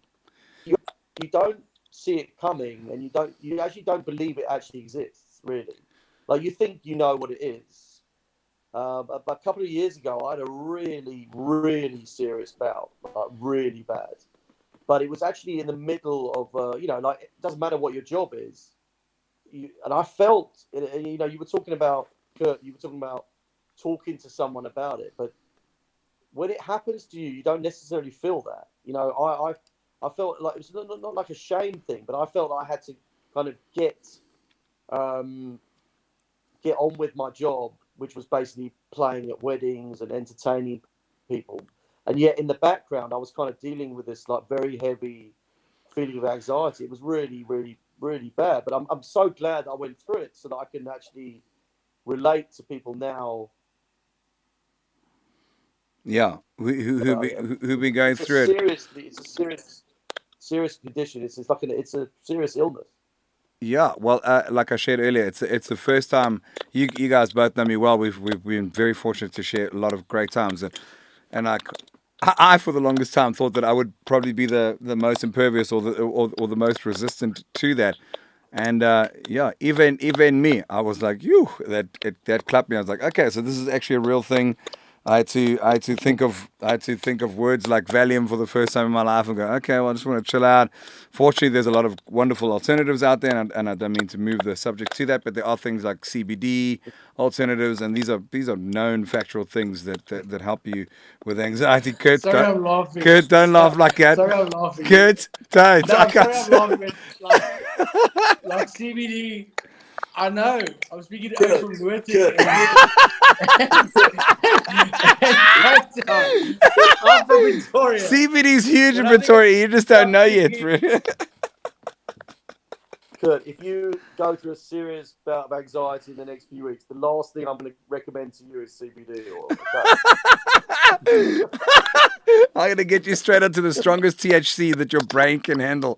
don't see it coming, and you actually don't believe it actually exists, really. Like you think you know what it is. But a couple of years ago, I had a really, really serious bout, like really bad. But it was actually in the middle of, like it doesn't matter what your job is. And I felt, you were talking about, Kurt, you were talking about talking to someone about it. But when it happens to you, you don't necessarily feel that. I felt like it was not like a shame thing, but I felt like I had to kind of get on with my job, which was basically playing at weddings and entertaining people. And yet in the background, I was kind of dealing with this like very heavy feeling of anxiety. It was really, really, really bad. But I'm so glad that I went through it so that I can actually relate to people now. Yeah, who've been going through it. It's a serious condition. It's it's a serious illness. Yeah, well, like I shared earlier, it's the first time you guys both know me well. We've been very fortunate to share a lot of great times, and I for the longest time thought that I would probably be the most impervious or the most resistant to that, and yeah, even me, I was like, you that clapped me. I was like, okay, so this is actually a real thing. I had to think of words like Valium for the first time in my life and go, okay, well, I just want to chill out. Fortunately, there's a lot of wonderful alternatives out there, and I don't mean to move the subject to that, but there are things like CBD alternatives, and these are known factual things that help you with anxiety. Sorry, I'm laughing. Kurt, don't laugh like that. Sorry, I'm laughing. Kurt, don't. No, I'm sorry, I'm laughing. Like CBD. I know. I'm speaking to Oak from Noordzee. I'm from Victoria. CBD's huge in Victoria. You just don't know yet. Kurt, if you go through a serious bout of anxiety in the next few weeks, the last thing I'm going to recommend to you is CBD. I'm going to get you straight onto the strongest THC that your brain can handle,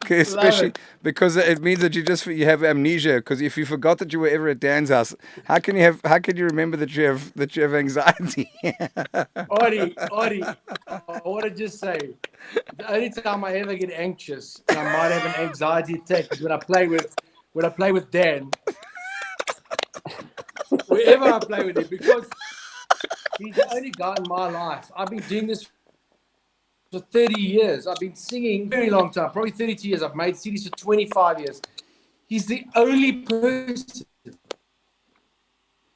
especially because it means that you have amnesia. Because if you forgot that you were ever at Dan's house, how can you remember that you have anxiety? Adi, I want to just say, the only time I ever get anxious and I might have an anxiety attack is when I play with Dan. Wherever I play with him, because he's the only guy in my life. I've been doing this for 30 years. I've been singing a very long time, probably 32 years. I've made CDs for 25 years. He's the only person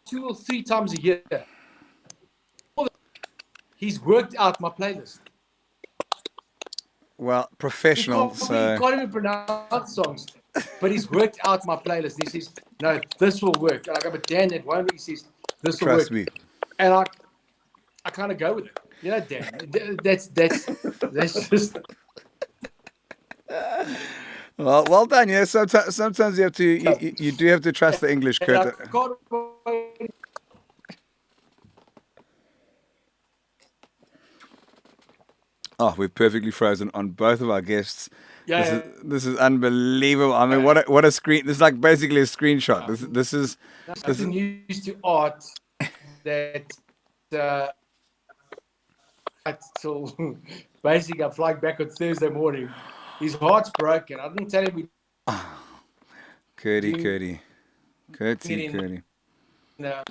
2 or 3 times a year. He's worked out my playlist. Well, professional. He can't even pronounce songs, but he's worked out my playlist. He says, "No, this will work." And I go, "But Dan, that won't." He says, "This will work." Trust me. And I kind of go with it. You know, Dan. That's just. Well done. Yeah, sometimes you have to. You do have to trust the English, Kurt. Oh, we're perfectly frozen on both of our guests. Yeah, this is unbelievable. I mean, what a screen! This is like basically a screenshot. This is used to art that until basically I'm flying back on Thursday morning. His heart's broken. I didn't tell him Curdy. No.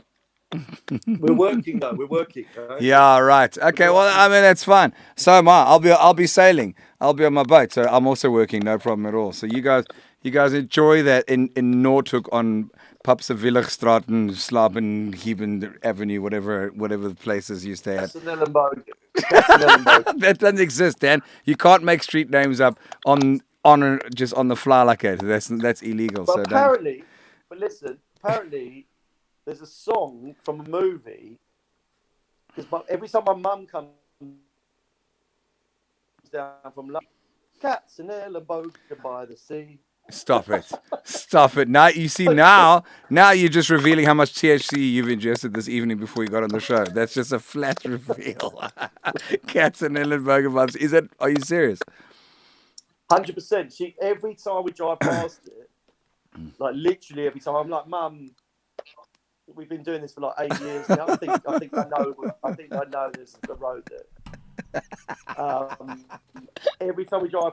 We're working though. We're working. Right? Yeah, right. Okay, well, I mean that's fine. So am I. I'll be sailing. I'll be on my boat, so I'm also working. No problem at all. So you guys enjoy that in Noordhoek on Papse Willigstraat and Slapengieben Avenue, whatever the places you stay at. That doesn't exist, Dan. You can't make street names up on just on the fly like that. That's illegal. But so apparently, there's a song from a movie, because every time my mum comes down from London, cats in Ellenbogen by the sea. Stop it. Now you see, now you're just revealing how much THC you've ingested this evening before you got on the show. That's just a flat reveal. Cats in Ellenbogen by the sea. Are you serious? 100%. Every time we drive past it, like literally every time, I'm like, Mum, we've been doing this for like 8 years now. I think I know this is the road that. Every time we drive,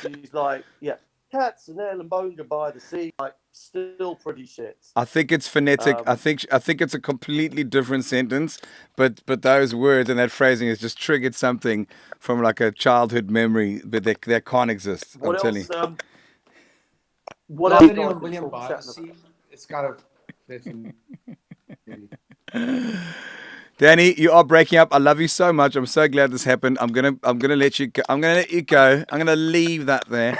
she's like, yeah, cats and Ellenbogen by the sea, like still pretty shit. I think it's phonetic. I think it's a completely different sentence, but those words and that phrasing has just triggered something from like a childhood memory, but they can't exist. I'm telling you. What else? William by the sea. It's kind of. Danny, you are breaking up. I love you so much. I'm so glad this happened. I'm gonna let you go. I'm gonna let you go. I'm gonna leave that there.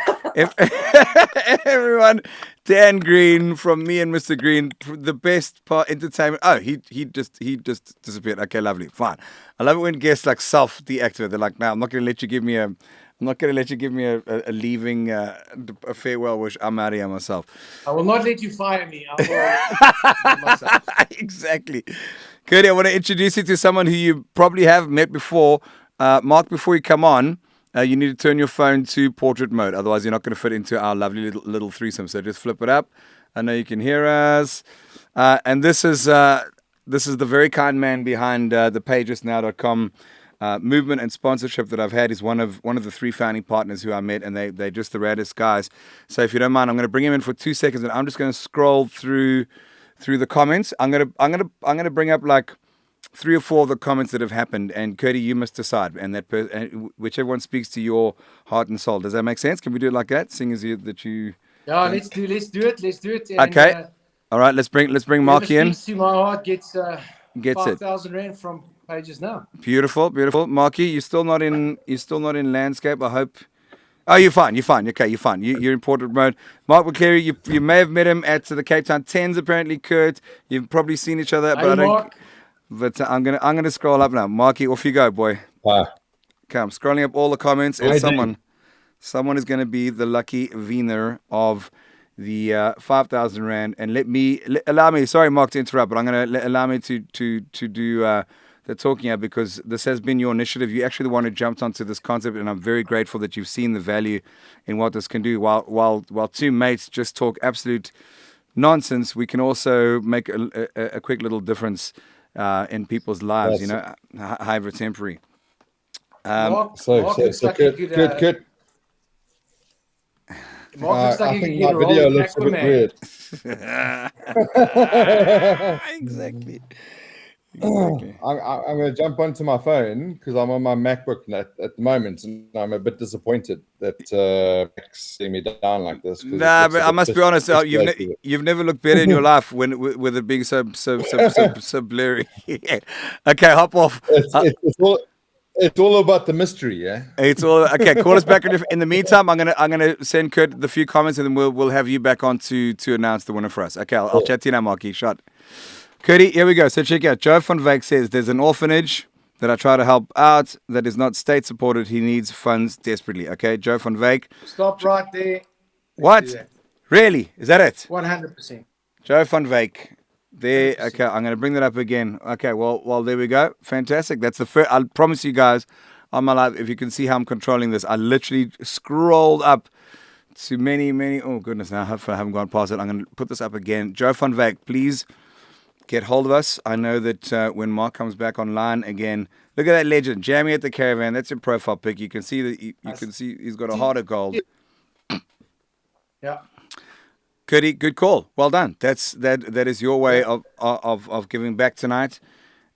Everyone, Dan Green from me and Mr. Green, the best part entertainment. Oh, he just disappeared. Okay, lovely, fine. I love it when guests like self-deactivate. They're like, no, I'm not gonna let you give me a leaving, a farewell wish. I'm out of here myself. I will not let you fire me. I will myself. Exactly. Cody, I want to introduce you to someone who you probably have met before. Mark, before you come on, you need to turn your phone to portrait mode. Otherwise, you're not going to fit into our lovely little threesome. So just flip it up. I know you can hear us. And this is the very kind man behind the Payjustnow.com movement and sponsorship that I've had. He's one of the 3 founding partners who I met, and they're just the raddest guys. So if you don't mind, I'm going to bring him in for 2 seconds, and I'm just going to scroll through the comments. I'm gonna bring up like 3 or 4 of the comments that have happened, and Kurtie, you must decide, and whichever one speaks to your heart and soul. Does that make sense? Can we do it like that? Seeing as you. Yeah, let's do it. And, Okay. All right. Let's bring Marky in. Whoever speaks to my heart gets it. 5,000 rand from Payjustnow. Beautiful. Marky, you're still not in landscape. I hope. Oh, you're fine. Okay, you're fine. You're in portrait mode. Mark McCleary, you may have met him at the Cape Town Tens, apparently. Kurt, you've probably seen each other, but Hey, I don't. Mark. But I'm gonna scroll up now. Marky, off you go, boy. Okay, I'm scrolling up all the comments, and someone is gonna be the lucky winner of the 5,000 rand. And allow me. Sorry, Mark, to interrupt, but I'm gonna allow me to do the talking here, because this has been your initiative. You're actually the one who jumped onto this concept, and I'm very grateful that you've seen the value in what this can do. While 2 mates just talk absolute nonsense, we can also make a quick little difference in people's lives. However temporary. Mark looks like Kurt. Mark looks like I he think could my video looks a bit weird. Exactly. I'm going to jump onto my phone because I'm on my MacBook at the moment, and I'm a bit disappointed that Mac's setting me down like this. Nah, but I must be honest. You've never looked better in your life with it being so blurry. Okay, hop off. It's all about the mystery, yeah. It's all okay. Call us back in the meantime. I'm gonna send Kurt the few comments, and then we'll have you back on to announce the winner for us. Okay, I'll chat to you now, Marky. Shot. Kurtie, here we go. So check out. Joe van Wyk says there's an orphanage that I try to help out that is not state supported. He needs funds desperately. Okay, Joe van Wyk. Stop right there. What? Really? Is that it? 100%. Joe van Wyk. There. Okay, I'm going to bring that up again. Okay, well, there we go. Fantastic. That's the first. I promise you guys on my life, if you can see how I'm controlling this, I literally scrolled up to many. Oh, goodness. Now, hopefully I haven't gone past it. I'm going to put this up again. Joe van Wyk, please get hold of us. I know that when Mark comes back online again, look at that legend, Jamie at the Caravan. That's your profile pic. You can see that you can see he's got a heart of gold. Yeah. Kurtie, good call. Well done. That is your way of giving back tonight,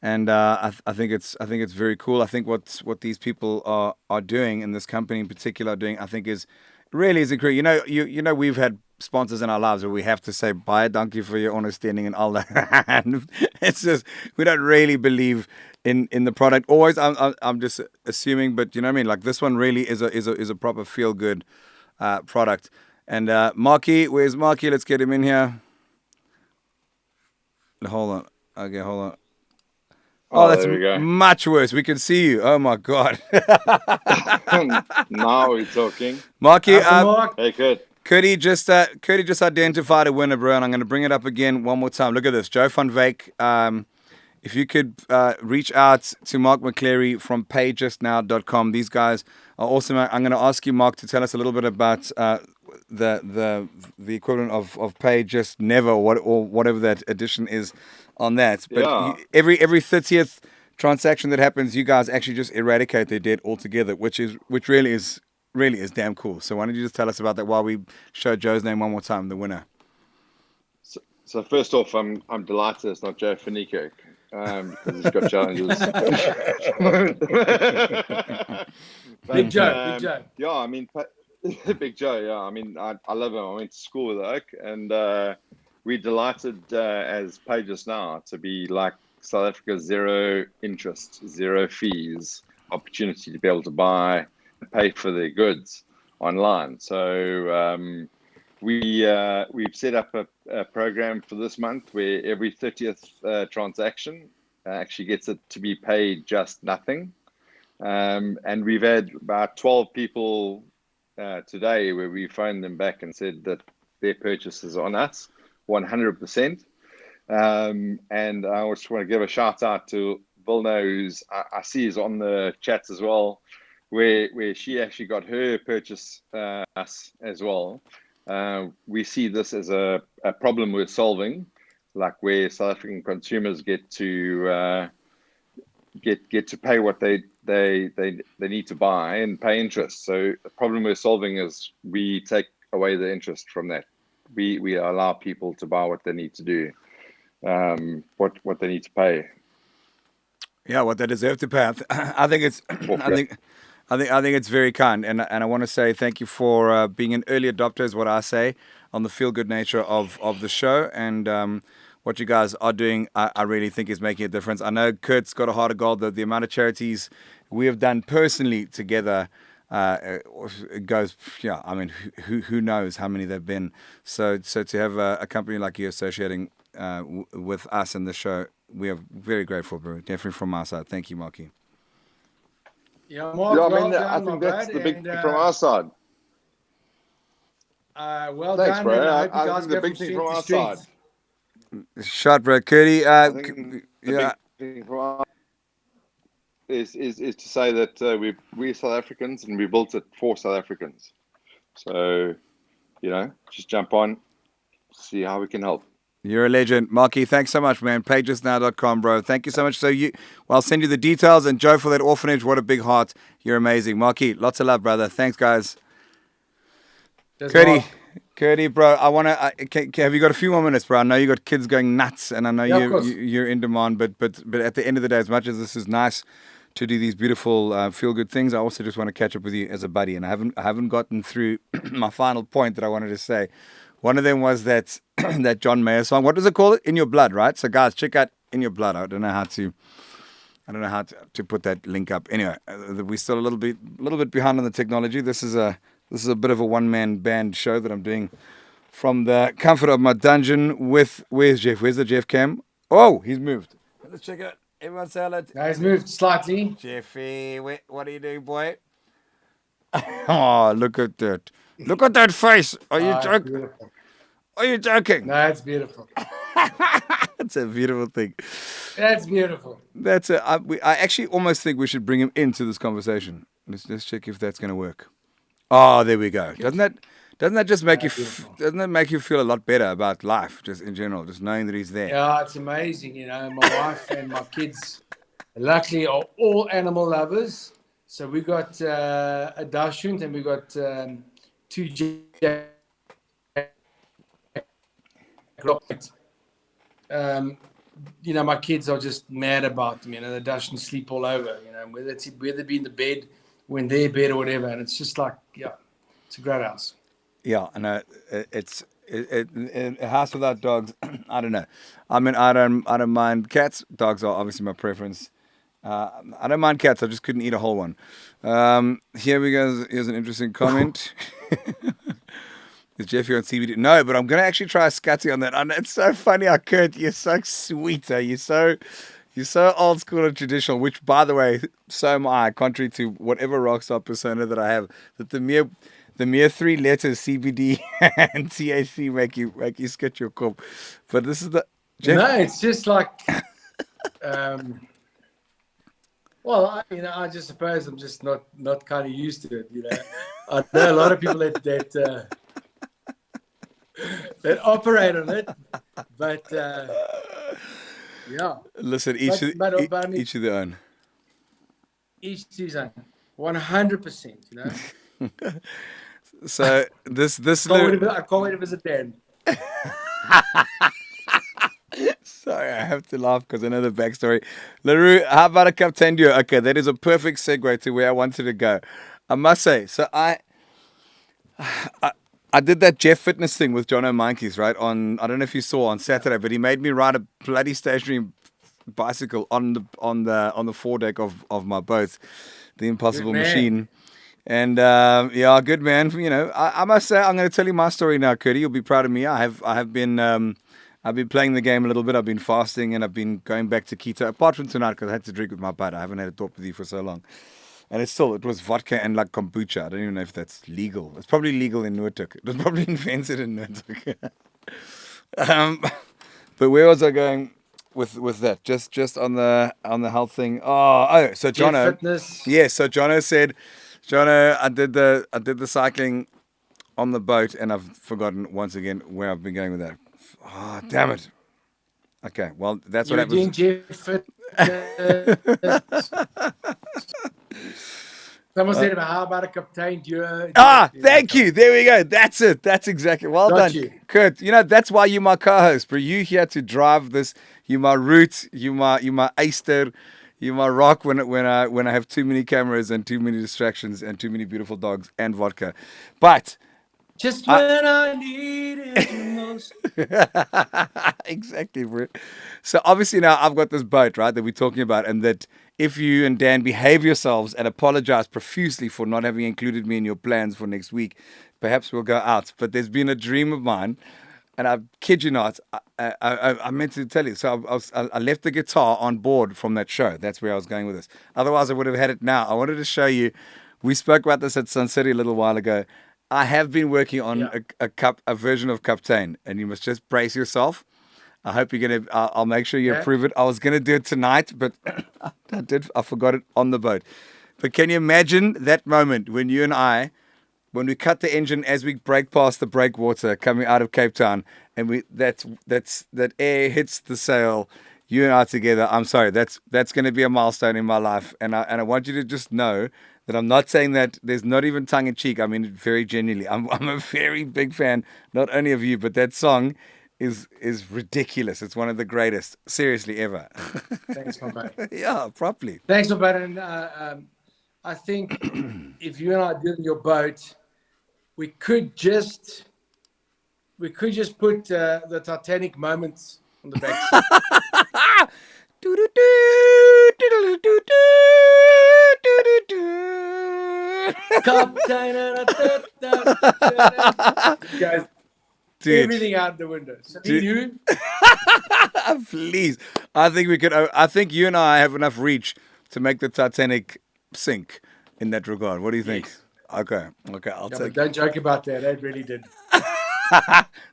and I think it's very cool. I think what these people are doing, and this company in particular are doing, I think is incredible. You know we've had sponsors in our lives where we have to say bye, thank you for your understanding and all that. And it's just we don't really believe in the product. Always, I'm just assuming, but you know what I mean. Like this one really is a proper feel good product. And Marky, where's Marky? Let's get him in here. Hold on. Okay, hold on. Oh, that's much worse. We can see you. Oh my God. Now we're talking. Marky, hey, good. Kurtie just identified a winner, bro, and I'm going to bring it up again one more time. Look at this, Joe van Wyk. If you could reach out to Mark McCleary from Payjustnow.com. These guys are awesome. I'm going to ask you, Mark, to tell us a little bit about the equivalent of Pay Just Never or whatever that edition is on that. But yeah. Every 30th transaction that happens, you guys actually just eradicate their debt altogether, which really is damn cool. So why don't you just tell us about that while we show Joe's name one more time, the winner. So first off, I'm delighted it's not Joe Fanico, because he's got challenges. Big Joe. Yeah, I mean, Big Joe. Yeah, I mean, I love him. I went to school with Oak, and we're delighted as Payjustnow to be like South Africa's zero interest, zero fees opportunity to be able to pay for their goods online. So we've set up a program for this month where every 30th transaction actually gets it to be paid just nothing. And we've had about 12 people today where we phoned them back and said that their purchase is on us 100%. And I just want to give a shout out to Vilna, who's I see is on the chats as well. where she actually got her purchase us as well. We see this as a problem we're solving, like where South African consumers get to pay what they need to buy and pay interest. So the problem we're solving is we take away the interest from that. We allow people to buy what they need to do, what they need to pay. Yeah, what they deserve to pay. I think it's I think it's very kind, and I want to say thank you for being an early adopter, is what I say, on the feel good nature of the show, and what you guys are doing, I really think is making a difference. I know Kurt's got a heart of gold. The amount of charities we have done personally together it goes, yeah. I mean, who knows how many there've been. So to have a company like you associating with us in the show, we are very grateful, bro. Definitely from our side. Thank you, Marky. Yeah, Mark, I well mean, I done, think my that's bud. the big And thing from our side. well Thanks, done, bro. and I hope you I guys think the go from big thing strength from to our side. strength. Shot, bro. Curdy, I think the yeah. big thing from our is to say that we're South Africans and we built it for South Africans. So, just jump on, see how we can help. You're a legend. Marky, thanks so much, man. Payjustnow.com, bro. Thank you so much. I'll send you the details. And Joe, for that orphanage, what a big heart. You're amazing. Marky, lots of love, brother. Thanks, guys. Curdy, bro, I want to. Have you got a few more minutes, bro? I know you got kids going nuts, and I know Yeah, of course. you're in demand. But at the end of the day, as much as this is nice to do these beautiful feel good things, I also just want to catch up with you as a buddy. And I haven't gotten through my final point that I wanted to say. One of them was that that John Mayer song. What does it call it? In Your Blood, right? So guys, check out In Your Blood. I don't know how to put that link up. Anyway, we're still a little bit behind on the technology. This is a bit of a one-man band show that I'm doing from the comfort of my dungeon with, where's Jeff? Where's the Jeff cam? Oh, he's moved. Let's check it out. Everyone say hello. No, he's moved slightly. Jeffy, what are you doing, boy? Oh, look at that. Look at that face. Are you joking? Beautiful. Are you joking? No, it's beautiful. It's a beautiful thing. That's beautiful. That's it. I actually almost think we should bring him into this conversation. Let's check if that's going to work. Oh, there we go. Doesn't that just make doesn't that make you feel a lot better about life, just in general, just knowing that he's there? Yeah, it's amazing. My wife and my kids, luckily, are all animal lovers. So we got a Dachshund and we got 2 Jack. My kids are just mad about them. The Dachshund sleep all over. Whether they be in the bed, or in their bed, or whatever. And it's just like, yeah, it's a great house. Yeah, I know. It's a house without dogs. I don't know. I mean, I don't mind cats. Dogs are obviously my preference. I don't mind cats. I just couldn't eat a whole one. Here we go. Here's an interesting comment. Is Jeffy on CBD? No, but I'm going to actually try a scatty on that. And it's so funny how Kurt, you're so sweet. You're so old school and traditional, which, by the way, so am I, contrary to whatever rockstar persona that I have, that the mere 3 letters CBD and THC make you sketch your corp. But this is the... Jeff? No, it's just like... well, I just suppose I'm just not kind of used to it, I know a lot of people that operate on it, but yeah. Listen, each of their own. Each to his own, 100%. So this I can't wait to visit Dan. Sorry, I have to laugh because I know the backstory. LaRue, how about a Captain Duo? Okay, that is a perfect segue to where I wanted to go. I must say, so I did that Jeff Fitness thing with John O'Mankeys, right? I don't know if you saw on Saturday, but he made me ride a bloody stationary bicycle on the foredeck of my boat, the Impossible Machine. And good man. I must say, I'm going to tell you my story now, Curdy. You'll be proud of me. I've been playing the game a little bit. I've been fasting and I've been going back to keto. Apart from tonight, because I had to drink with my bud. I haven't had a talk with you for so long. And it was vodka and like kombucha. I don't even know if that's legal. It's probably legal in Noordhoek. It was probably invented in Noordhoek. But where was I going? with that. Just on the health thing. Oh, so Jet Jono. fitness. Yes, so Jono said, Jono, I did the cycling on the boat, and I've forgotten once again where I've been going with that. Oh, damn it. Okay, well, that's You what were doing happens. jet fitness. Someone said, "How about a captain?" Thank you. There we go. That's it. That's exactly. Well Got done, you. Kurt. You know that's why you're my co-host, bro. You here to drive this. You my root. You my Easter. You my rock when I have too many cameras and too many distractions and too many beautiful dogs and vodka. But Just when I needed you most. exactly, bro. So obviously now I've got this boat, right, that we're talking about, and that if you and Dan behave yourselves and apologize profusely for not having included me in your plans for next week, perhaps we'll go out. But there's been a dream of mine, and I kid you not, I meant to tell you. So I left the guitar on board from that show. That's where I was going with this. Otherwise, I would have had it now. I wanted to show you. We spoke about this at Sun City a little while ago. I have been working on a version of Captain, and you must just brace yourself. I hope you're gonna. I'll make sure you approve it. I was gonna do it tonight, but I forgot it on the boat. But can you imagine that moment when you and I, when we cut the engine as we break past the breakwater coming out of Cape Town, and that air hits the sail, you and I together. I'm sorry, that's going to be a milestone in my life, and I want you to just know that I'm not saying that. There's not even tongue in cheek. I mean it very genuinely. I'm a very big fan, not only of you, but that song is ridiculous. It's one of the greatest, seriously, ever. Thanks, my buddy. Yeah, properly. Thanks, my buddy. And I think if you and I did in your boat, we could just put the Titanic moments on the back seat. Guys, Dude, everything out the window. So Dude. you, please. I think we could. I think you and I have enough reach to make the Titanic sink in that regard. What do you think? Yes. Okay, I'll but take. don't joke about that. That really did.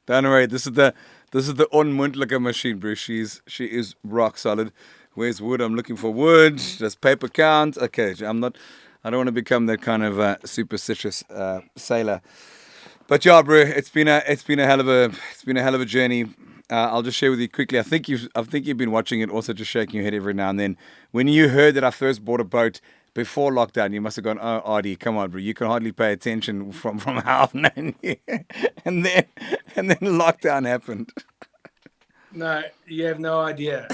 Don't worry. This is the onmundelijke machine, bro. She is rock solid. Where's wood? I'm looking for wood. Does paper count? Okay, I'm not. I don't want to become that kind of superstitious sailor. But yeah, bro, it's been a hell of a journey. I'll just share with you quickly. I think you've been watching it, also just shaking your head every now and then. When you heard that I first bought a boat before lockdown, you must have gone, "Oh, Ardy, come on, bro, you can hardly pay attention from how I've known you." and then lockdown happened. No, you have no idea.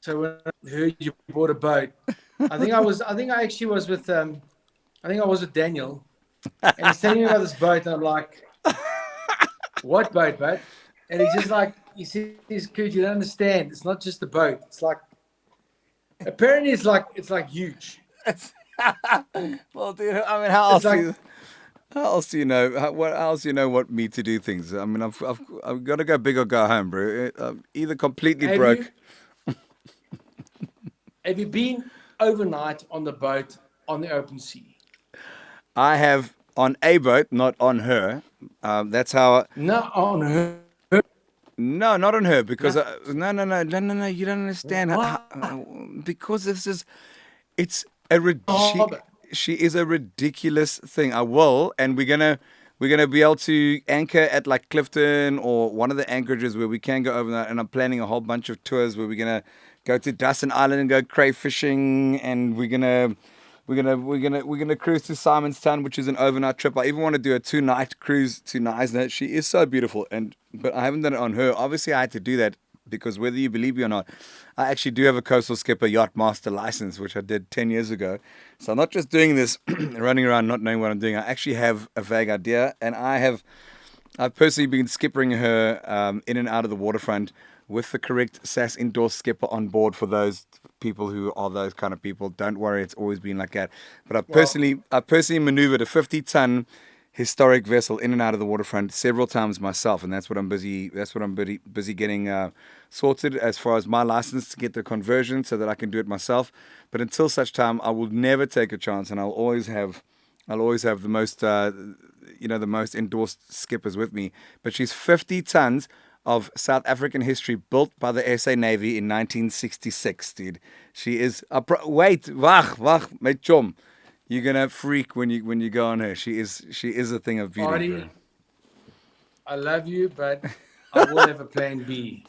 So when I heard you bought a boat, I think I actually was with Daniel, and he's telling me about this boat, and I'm like, "What boat, bud?" And he's just like, "He says, Kurt, you don't understand. It's not just a boat. It's like, apparently it's like huge." Well, dude, I mean, how else do you know? What else do you know? What me to do things? I mean, I've got to go big or go home, bro. Either completely broke. Have you been overnight on the boat on the open sea? I have on a boat, not on her. That's how. Not on her. No, not on her, because no. You don't understand. Because it's she is a ridiculous thing. I will, and we're gonna be able to anchor at like Clifton or one of the anchorages where we can go overnight. And I'm planning a whole bunch of tours where we're gonna go to Dustin Island and go crayfishing, and we're gonna cruise to Simonstown, which is an overnight trip. I even want to do a 2-night cruise to Neisner. She is so beautiful, but I haven't done it on her. Obviously, I had to do that because whether you believe me or not, I actually do have a Coastal Skipper Yacht Master license, which I did 10 years ago. So I'm not just doing this, running around not knowing what I'm doing. I actually have a vague idea, and I've personally been skippering her in and out of the waterfront with the correct SAS indoor skipper on board for those people who are those kind of people. Don't worry, it's always been like that. But I personally maneuvered a 50-ton historic vessel in and out of the waterfront several times myself, and that's what I'm busy getting sorted as far as my license to get the conversion so that I can do it myself. But until such time, I will never take a chance, and I'll always have the most the most endorsed skippers with me. But she's 50 tons of South African history, built by the SA Navy in 1966, dude. She is a wait, wach, my chum. You're gonna freak when you go on her. She is a thing of beauty, Artie, bro. I love you, but I will have a plan B.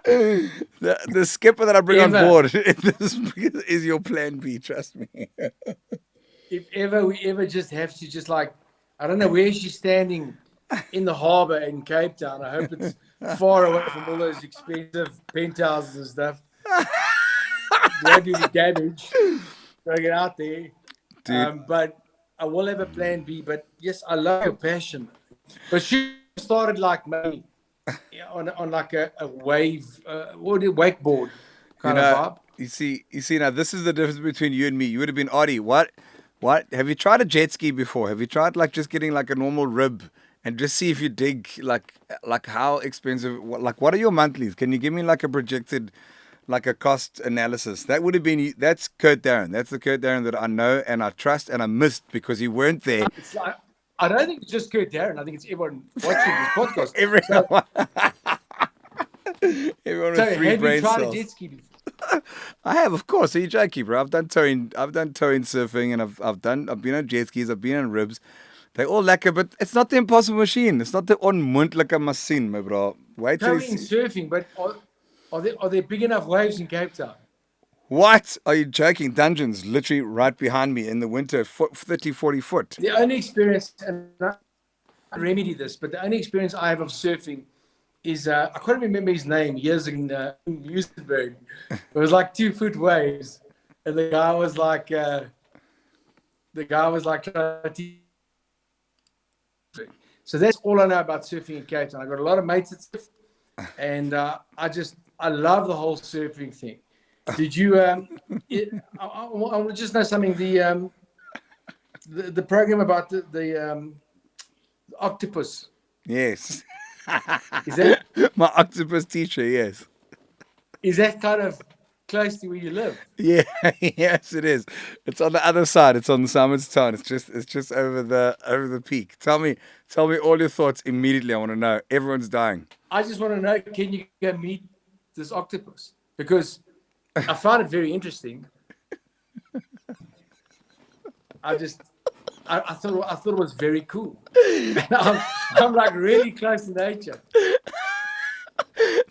The skipper that I bring on Ever. board is your plan B. Trust me. If ever we ever just have to just like, I don't know where she's standing in the harbour in Cape Town. I hope it's far away from all those expensive penthouses and stuff. Won't do any damage. Gotta get out there. But I will have a plan B. But yes, I love your passion. But she started like me on like a wave, wakeboard kind of vibe. You see now this is the difference between you and me. You would have been Audie. What? Have you tried a jet ski before? Have you tried like just getting like a normal rib and just see if you dig like how expensive? What are your monthlies? Can you give me like a projected, like a cost analysis? That would have been that's Kurt Darren. That's the Kurt Darren that I know and I trust and I missed because you weren't there. It's like, I don't think it's just Kurt Darren. I think it's everyone watching this podcast. Everyone with So three have brain you tried cells. a jet ski before? I have, of course. Are you joking, bro? I've done towing surfing, and I've been on jet skis. I've been on ribs. They're all lekker, but it's not the impossible machine. It's not the onmoontlijke machine, my bro. Wait till you Towing see. surfing, but are there big enough waves in Cape Town? What? Are you joking? Dungeons literally right behind me in the winter, 30, 40 foot. The only experience, and I remedy this, but the only experience I have of surfing is I can't remember his name years in Houstonburg. It was like 2 foot waves, and the guy was like so that's all I know about surfing in Cape Town. I got a lot of mates that surf, and I love the whole surfing thing. Did you? I want to just know something. The program about the octopus. Yes. Is that My octopus teacher, yes. is that kind of close to where you live? Yeah, yes, it is. It's on the other side. It's on the Summits Town. It's just over the peak. Tell me all your thoughts immediately. I want to know. Everyone's dying. I just want to know, can you go meet this octopus? Because I found it very interesting. I thought it was very cool. And I'm like really close to nature.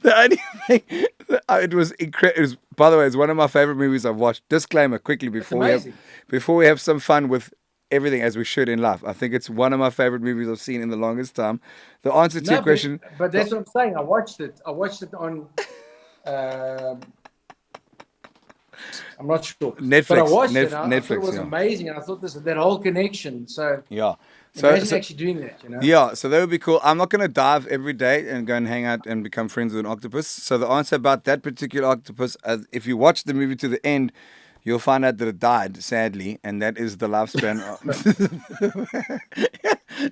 The only thing, it was incredible. By the way, it's one of my favorite movies I've watched. Disclaimer quickly before we have some fun with everything as we should in life. I think it's one of my favorite movies I've seen in the longest time. The answer to your question, but that's what I'm saying. I watched it on. I'm not sure. Netflix. But I watched it. I Netflix, thought it was amazing, and I thought that whole connection. So yeah. imagine actually doing that. Yeah, so that would be cool. I'm not going to dive every day and go and hang out and become friends with an octopus. So the answer about that particular octopus, if you watch the movie to the end, you'll find out that it died, sadly, and that is the lifespan.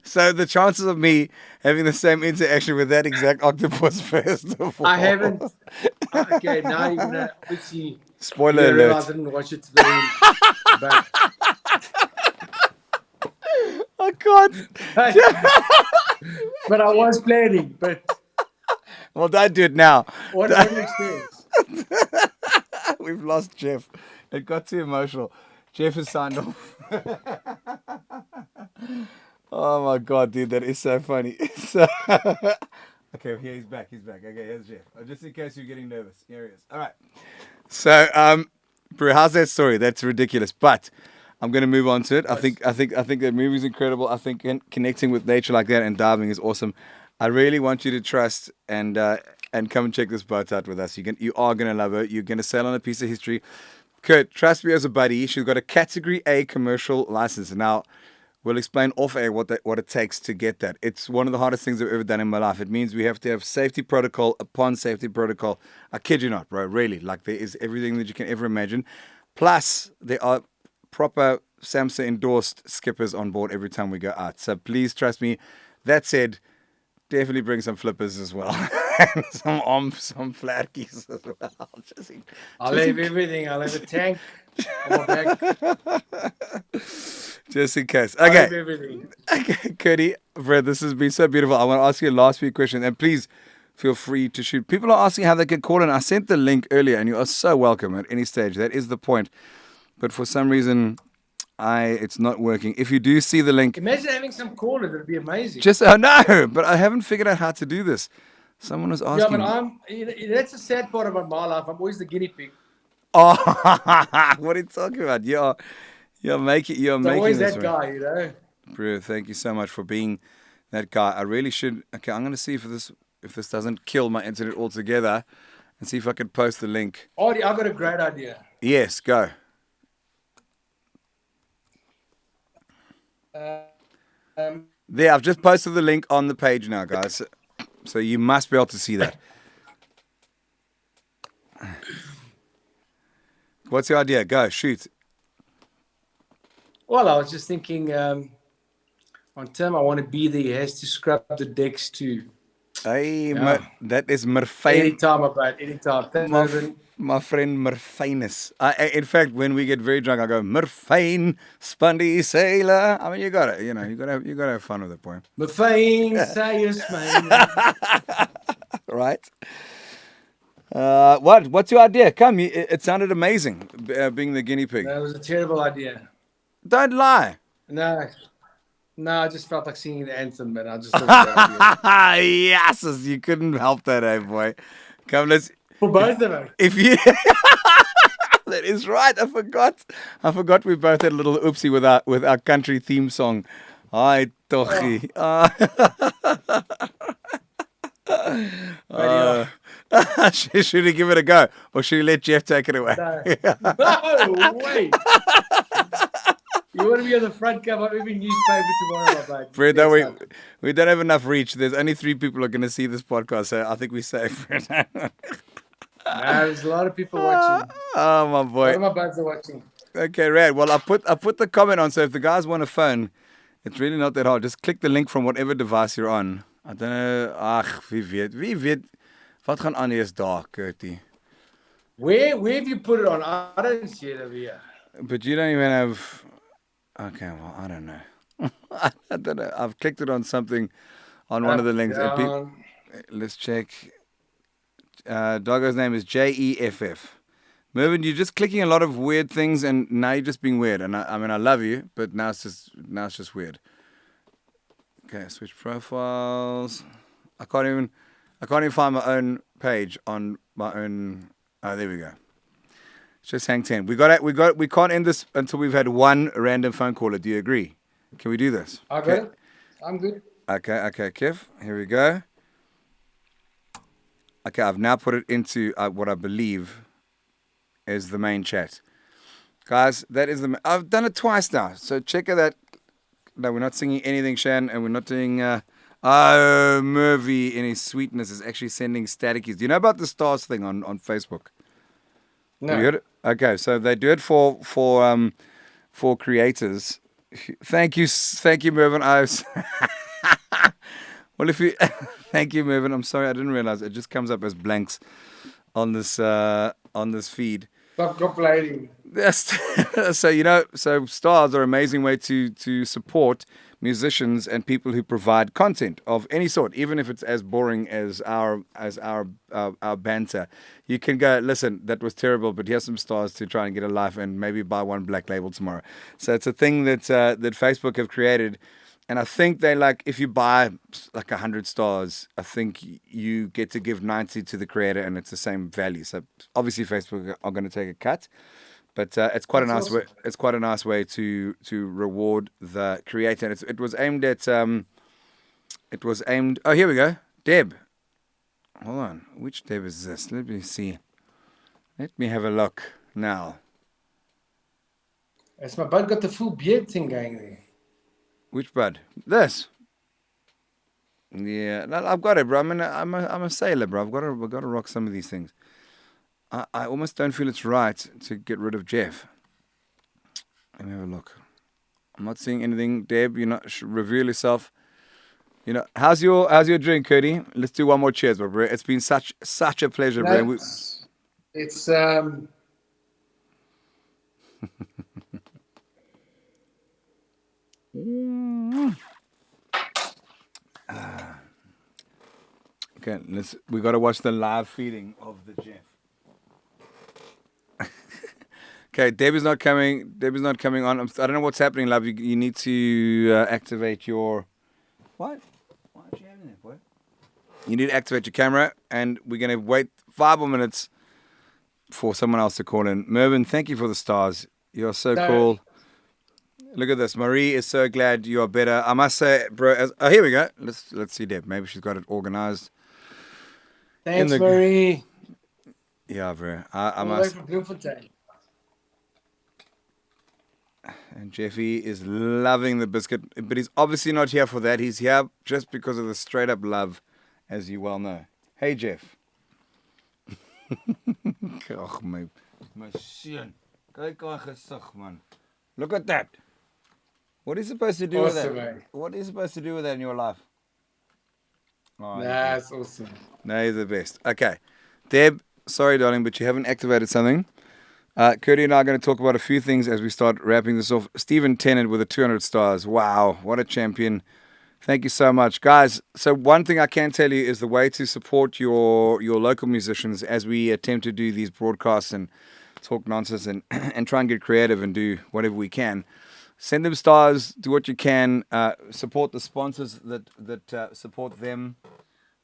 So the chances of me having the same interaction with that exact octopus, first of all. I haven't. Okay, now you're going to obviously... Spoiler alert. I didn't watch it to the end. But... I can't. But I was planning. But well, don't do it now. What an experience. We've lost Jeff. It got too emotional. Jeff has signed off. Oh my God, dude, that is so funny. Okay, here he's back. Okay, here's Jeff. Just in case you're getting nervous. Here he is. All right. So, bro, how's that story? That's ridiculous. But I'm going to move on to it. I think that movie's incredible. I think connecting with nature like that and diving is awesome. I really want you to trust and come and check this boat out with us. You are going to love it. You're going to sail on a piece of history. Kurt, trust me as a buddy. She's got a Category A commercial license. Now, we'll explain off air what it takes to get that. It's one of the hardest things I've ever done in my life. It means we have to have safety protocol upon safety protocol. I kid you not, bro. Really, like there is everything that you can ever imagine. Plus, there are proper SAMHSA endorsed skippers on board every time we go out. So please trust me. That said, definitely bring some flippers as well. some flatkeys as well. I'll leave everything. I'll have a tank on my back. Just in case. I'll Okay. leave everything. Okay, Cody, Fred, this has been so beautiful. I want to ask you a last few questions, and please feel free to shoot. People are asking how they can call in. I sent the link earlier, and you are so welcome at any stage. That is the point. But for some reason, it's not working. If you do see the link, Imagine having some callers. It'd be amazing. no, but I haven't figured out how to do this. Someone was Yeah, asking. but that's a sad part about my life. I'm always the guinea pig. Oh, what are you talking about? You're making I'm always this that right. guy, you know. Bro, thank you so much for being that guy. I really should. Okay, I'm gonna see if this doesn't kill my internet altogether, and see if I can post the link. Artie, I've got a great idea. Yes, go. There, I've just posted the link on the page now, guys. So you must be able to see that. What's your idea? Go, shoot. Well, I was just thinking, on Tim, I want to be there. He has to scrub the decks too. Hey, Yeah. that is Merfyn. Anytime, about anytime. Thanks, Mervyn. My friend Merfynus. In fact, when we get very drunk, I go Merfyn, Spundy Sailor. I mean, you got to have fun with it, boy. Mervyn, say yes, man. Right? What's your idea? Come, it sounded amazing, being the guinea pig. That was a terrible idea. Don't lie. No, I just felt like singing the anthem, man. I just thought it was a good idea. Yes, you couldn't help that, boy. Come, let's. For both of us. If you, that is right. I forgot. We both had a little oopsie with our country theme song. Hi, Tochi. Should we give it a go, or should we let Jeff take it away? No, wait. You want to be on the front cover of every newspaper tomorrow, my mate. Fred, we don't have enough reach. There's only 3 people who are going to see this podcast, so I think we're safe, Fred. No, there's a lot of people watching. Oh, my boy. All of my buds are watching. Okay, Rad. Well, I put the comment on, so if the guys want a phone, it's really not that hard. Just click the link from whatever device you're on. I don't know. Ag, wie weet. Wat gaan aan hier is daar, Kurtie? Where have you put it on? I don't see it over here. But you don't even have... Okay, well, I don't know. I don't know. I've clicked it on something, on one of the links. And let's check. Doggo's name is Jeff. Mervyn, you're just clicking a lot of weird things, and now you're just being weird. And I mean, I love you, but now it's just weird. Okay, switch profiles. I can't even find my own page on my own. Oh, there we go. It's just hang 10. We can't end this until we've had one random phone caller. Do you agree? Can we do this? I got it. I'm good. Okay, Kev. Here we go. Okay, I've now put it into what I believe is the main chat. Guys, that is I've done it twice now, so check out that. No, we're not singing anything, Shan, and we're not doing... Murphy, in his sweetness, is actually sending staticies. Do you know about the stars thing on Facebook? No. Have you heard it? Okay, so they do it for creators. Thank you, Mervyn. Well, if you thank you, Mervyn. I'm sorry, I didn't realize it just comes up as blanks on this feed. Stop complaining. Yes. So stars are an amazing way to support musicians and people who provide content of any sort, even if it's as boring as our banter. You can go, listen, that was terrible, but here's some stars to try and get a life, and maybe buy one black label tomorrow. So it's a thing that Facebook have created, and I think they if if you buy 100 stars, I think you get to give 90 to the creator, and it's the same value. So obviously Facebook are going to take a cut. But it's quite a nice way. It's quite a nice way to reward the creator. And it was aimed at. It was aimed. Oh, here we go. Deb. Hold on. Which Deb is this? Let me see. Let me have a look now. Has my bud got the full beard thing going there? Which bud? This. Yeah, no, I've got it, bro. I mean, I'm a sailor, bro. I've got to rock some of these things. I almost don't feel it's right to get rid of Jeff. Let me have a look. I'm not seeing anything. Deb, you're not reveal yourself. You know, how's your drink, Cody? Let's do one more cheers, bro. It's been such a pleasure, bro. No, it's Okay, we got to watch the live feeding of the Jeff. Okay, Debbie's not coming. Debbie's not coming on. I don't know what's happening, love. You need to activate your what? Why aren't you having that, boy? You need to activate your camera, and we're gonna wait 5 more minutes for someone else to call in. Mervyn, thank you for the stars. You're so cool. Look at this. Marie is so glad you are better. I must say, bro. Here we go. Let's see Deb. Maybe she's got it organized. thanks, Marie. Yeah, bro. I'm away from Bloemfontein. And Jeffy is loving the biscuit, but he's obviously not here for that. He's here just because of the straight up love, as you well know. Hey, Jeff. Oh, my son. Kyk aan gesig, man. Look at that. What are you supposed to do with that? Man. What are you supposed to do with that in your life? Oh, that's awesome. No, you're the best. Okay. Deb, sorry, darling, but you haven't activated something. Curdy and I are going to talk about a few things as we start wrapping this off. Stephen Tennant with the 200 stars. Wow, what a champion. Thank you so much. Guys, so one thing I can tell you is the way to support your local musicians as we attempt to do these broadcasts and talk nonsense and, and try and get creative and do whatever we can. Send them stars, do what you can, support the sponsors that support them,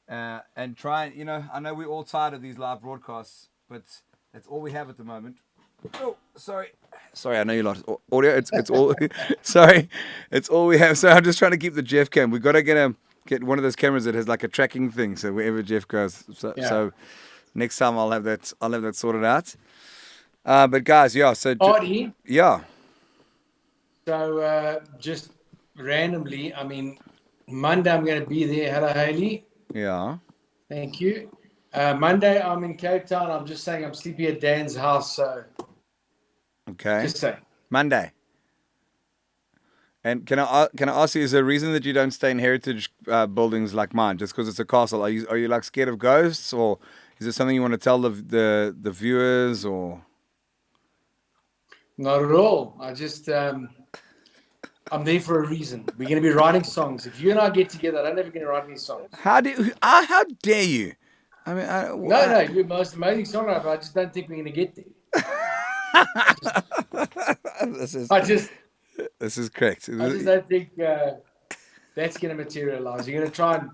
and try, I know we're all tired of these live broadcasts, but that's all we have at the moment. Oh, sorry, I know you lost audio. It's all sorry, it's all we have. So I'm just trying to keep the Jeff cam. We've got to get one of those cameras that has like a tracking thing, so wherever Jeff goes. So next time I'll have that sorted out. But guys, yeah. So Artie, yeah. So just randomly, I mean, Monday I'm going to be there. Hello, Haley. Yeah. Thank you. Monday I'm in Cape Town. I'm just saying I'm sleeping at Dan's house. So. Okay. Just say. Monday. And can I ask you, is there a reason that you don't stay in heritage buildings like mine, just because it's a castle? Are you like scared of ghosts, or is there something you want to tell the viewers, or? Not at all. I just I'm there for a reason. We're going to be writing songs. If you and I get together, I'm never going to write any songs. How dare you? I mean, no, you're the most amazing songwriter. I just don't think we're going to get there. This is correct. I just don't think that's going to materialize. You're going to try and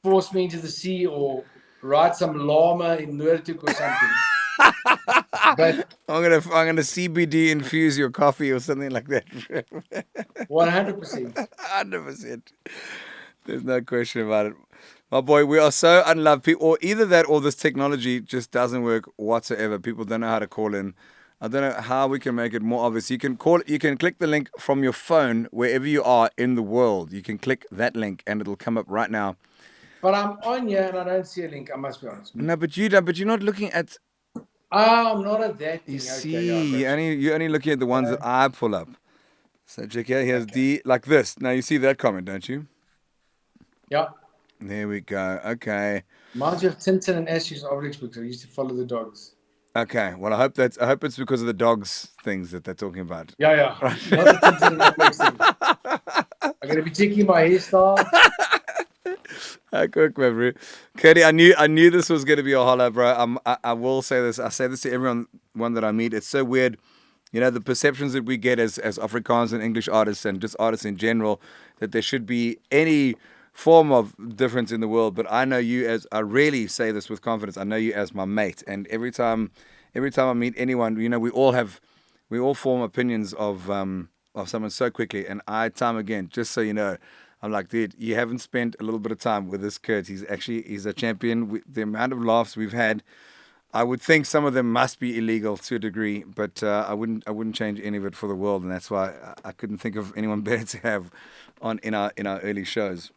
force me into the sea or ride some llama in Noordhoek or something. But I'm gonna CBD infuse your coffee or something like that. 100%. 100%. There's no question about it. My boy, we are so unloved. People, or either that or this technology just doesn't work whatsoever. People don't know how to call in. I don't know how we can make it more obvious. You can click the link from your phone wherever you are in the world. You can click that link and it'll come up right now. But I'm on here and I don't see a link, I must be honest. No, but you're not looking at. I'm not at that thing. You see, you're only looking at the ones that I pull up. So check out, here's D, like this. Now you see that comment, don't you? Yeah. There we go. Okay. Reminds you of Tintin and Ashes Obelix books. I used to follow the dogs. Okay. Well, I hope it's because of the dogs things that they're talking about. Yeah. Not the Tintin and Obelix thing. I'm gonna be checking my hairstyle. Quick memory. Cody, I knew this was gonna be a holler, bro. I will say this. I say this to everyone that I meet. It's so weird. The perceptions that we get as Afrikaans and English artists and just artists in general, that there should be any form of difference in the world. But I know you as, I really say this with confidence, I know you as my mate. And every time I meet anyone, we all form opinions of someone so quickly. And time again, just so you know, I'm like, dude, you haven't spent a little bit of time with this Kurt. He's a champion. The amount of laughs we've had, I would think some of them must be illegal to a degree, but I wouldn't change any of it for the world, and that's why I couldn't think of anyone better to have in our early shows.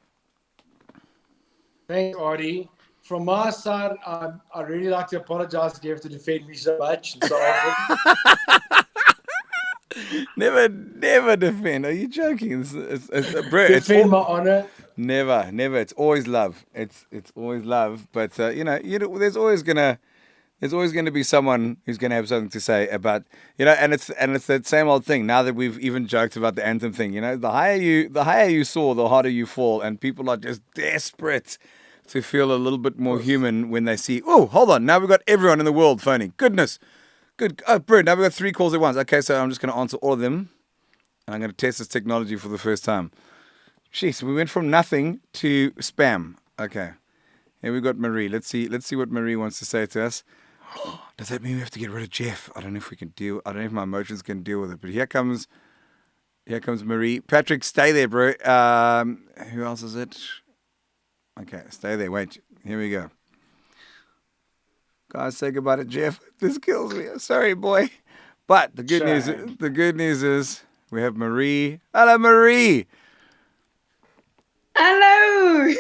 Thanks, Artie. From my side, I really like to apologize if you have to defend me so much and so often. Never defend. Are you joking? Defend my honor. Never, never. It's always love. It's always love. But there's always gonna be someone who's gonna have something to say about and it's that same old thing. Now that we've even joked about the anthem thing, the higher you soar, the harder you fall, and people are just desperate to feel a little bit more human when they see. Oh, hold on! Now we've got everyone in the world phoning. Goodness, good. Oh, brilliant! Now we've got 3 calls at once. Okay, so I'm just gonna answer all of them, and I'm gonna test this technology for the first time. Jeez, we went from nothing to spam. Okay. Here we got Marie. Let's see what Marie wants to say to us. Does that mean we have to get rid of Jeff? I don't know if we can deal. I don't know if my emotions can deal with it. But here comes Marie. Patrick, stay there, bro. Who else is it? Okay, stay there. Wait. Here we go. Guys, say goodbye to Jeff. This kills me. Sorry, boy. But the good news is we have Marie. Hello, Marie. Hello.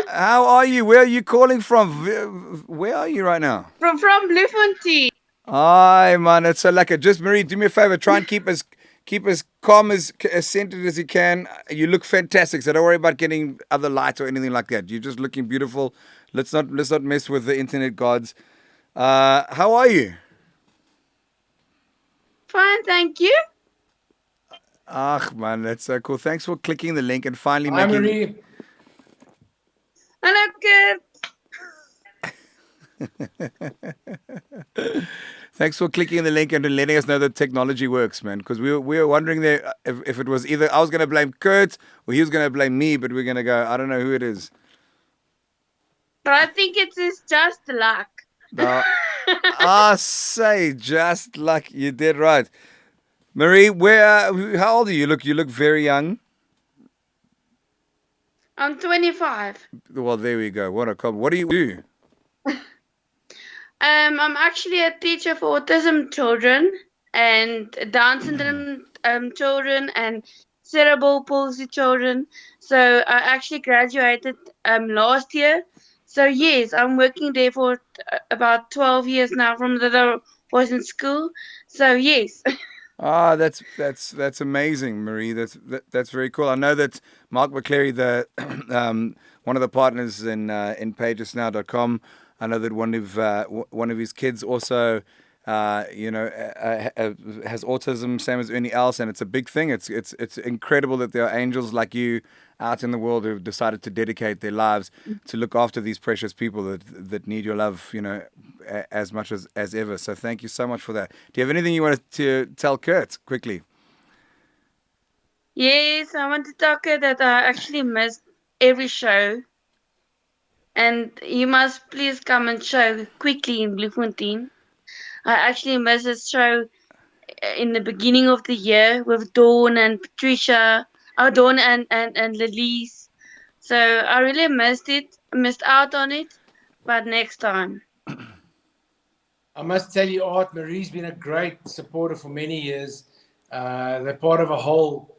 How are you? Where are you calling from? Where are you right now? From Bloemfontein. Hi, man. It's so lekker. Just Marie, do me a favor. Try and keep as calm as centered as you can. You look fantastic. So don't worry about getting other light or anything like that. You're just looking beautiful. Let's not mess with the internet gods. How are you? Fine, thank you. Ah, man, that's so cool. Thanks for clicking the link and finally Hi, making. Marie. Hello, Kurt. Thanks for clicking the link and letting us know that technology works, man. Because we were wondering there if it was either I was going to blame Kurt or he was going to blame me, but we're going to go, I don't know who it is. But I think it is just luck. I say just like you did right. Marie, how old are you? You look very young. I'm 25. Well, there we go. What a compliment. What do you do? I'm actually a teacher for autism children and Down syndrome children and cerebral palsy children. So I actually graduated last year. So yes, I'm working there for about 12 years now from that I was in school. So yes. Ah, that's amazing, Marie. That's very cool. I know that Mark McCleary, the one of the partners in Payjustnow.com, I know that one of his kids also, has autism, same as any else, and it's a big thing. It's incredible that there are angels like you out in the world who've decided to dedicate their lives to look after these precious people that need your love, as much as ever. So thank you so much for that. Do you have anything you wanted to tell Kurt quickly? Yes, I want to talk that I actually missed every show. And you must please come and show quickly in Bloemfontein. I actually missed this show in the beginning of the year with Dawn and Patricia, Dawn and Lelise. So I really missed out on it, but next time. I must tell you, Art, Marie's been a great supporter for many years. They're part of a whole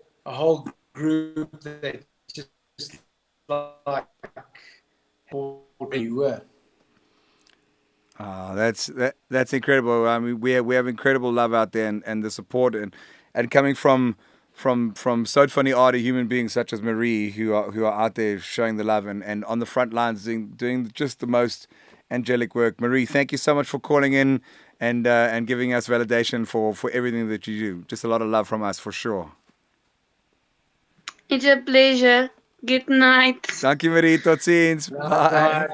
group that just like where you were. That's incredible. I mean, we have incredible love out there, and the support and coming from so funny art human beings such as Marie who are out there showing the love and on the front lines doing just the most angelic work. Marie, thank you so much for calling in and giving us validation for everything that you do. Just a lot of love from us for sure. It's a pleasure. Good night. Thank you, Marie. Tot ziens. Bye. Right.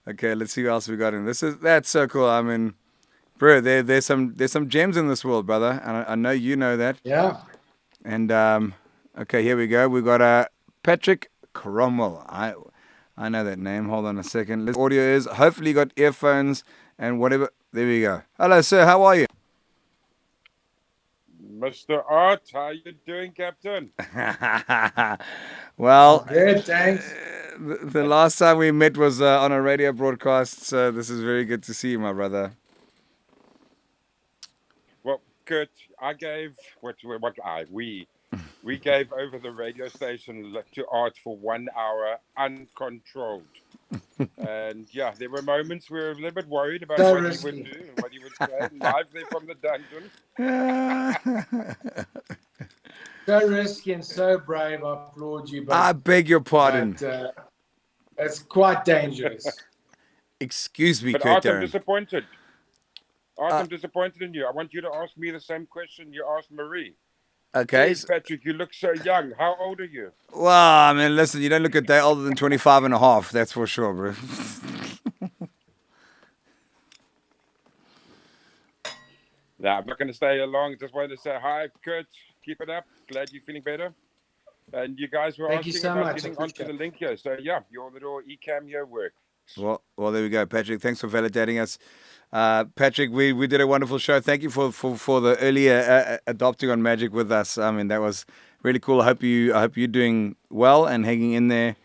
Okay, let's see who else we got in. That's so cool. I mean, bro, there's some gems in this world, brother, and I know you know that. Yeah. And okay, here we go. We got Patrick Cromwell. I know that name. Hold on a second. This audio is hopefully you got earphones and whatever. There we go. Hello, sir. How are you? Mr. Art, how you doing, Captain? Well, Good, thanks. the last time we met was on a radio broadcast, so this is very good to see you, my brother. Well, Kurt, we gave over the radio station to Art for 1 hour uncontrolled. And yeah, there were moments we were a little bit worried about So what risky. he would do and what he would say live there from the dungeon. So risky and so brave. I applaud you, I but, beg your pardon. it's quite dangerous. Excuse me, But Kurt Art, I'm Darren. disappointed. Art, I'm disappointed in you. I want you to ask me the same question you asked Marie. Okay. Jeez, Patrick, you look so young. How old are you? Well, I mean, listen, you don't look a day older than 25 and a half. That's for sure, bro. Nah, I'm not going to stay long. Just wanted to say hi, Kurt. Keep it up. Glad you're feeling better. And you guys were Thank you asking so about much. getting I onto appreciate the link here. So, yeah, your little eCam here works. Well, there we go, Patrick. Thanks for validating us. Patrick, we did a wonderful show. Thank you for the earlier adopting on Magic with us. I mean, that was really cool. I hope you're doing well and hanging in there.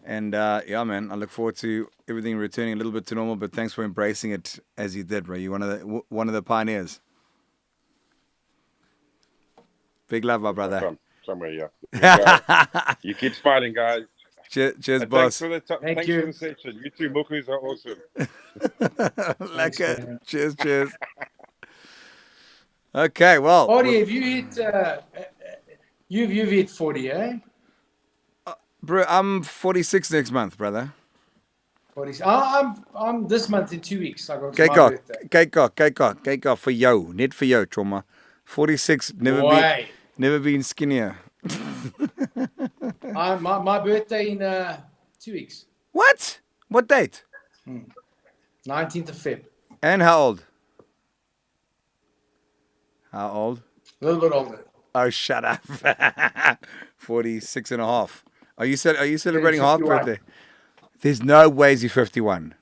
And yeah, man, I look forward to everything returning a little bit to normal. But thanks for embracing it as you did, bro. You're one of the pioneers. Big love, my brother. Somewhere, yeah. You keep smiling, guys. Cheers, boss. Thanks for the session. You two mukus are awesome. Lekker. Cheers. Okay, well. Audie, have you hit? You've hit 40, eh? Bro, I'm 46 next month, brother. 40. I'm this month in 2 weeks. I got my birthday. Kyk for jou, net for jou, trauma. 46, never been skinnier. My birthday in 2 weeks. What? What date? 19th of Feb. And how old? How old? A little bit older. Oh, shut up. 46 and a half. Are you celebrating half birthday? There's no ways you're 51.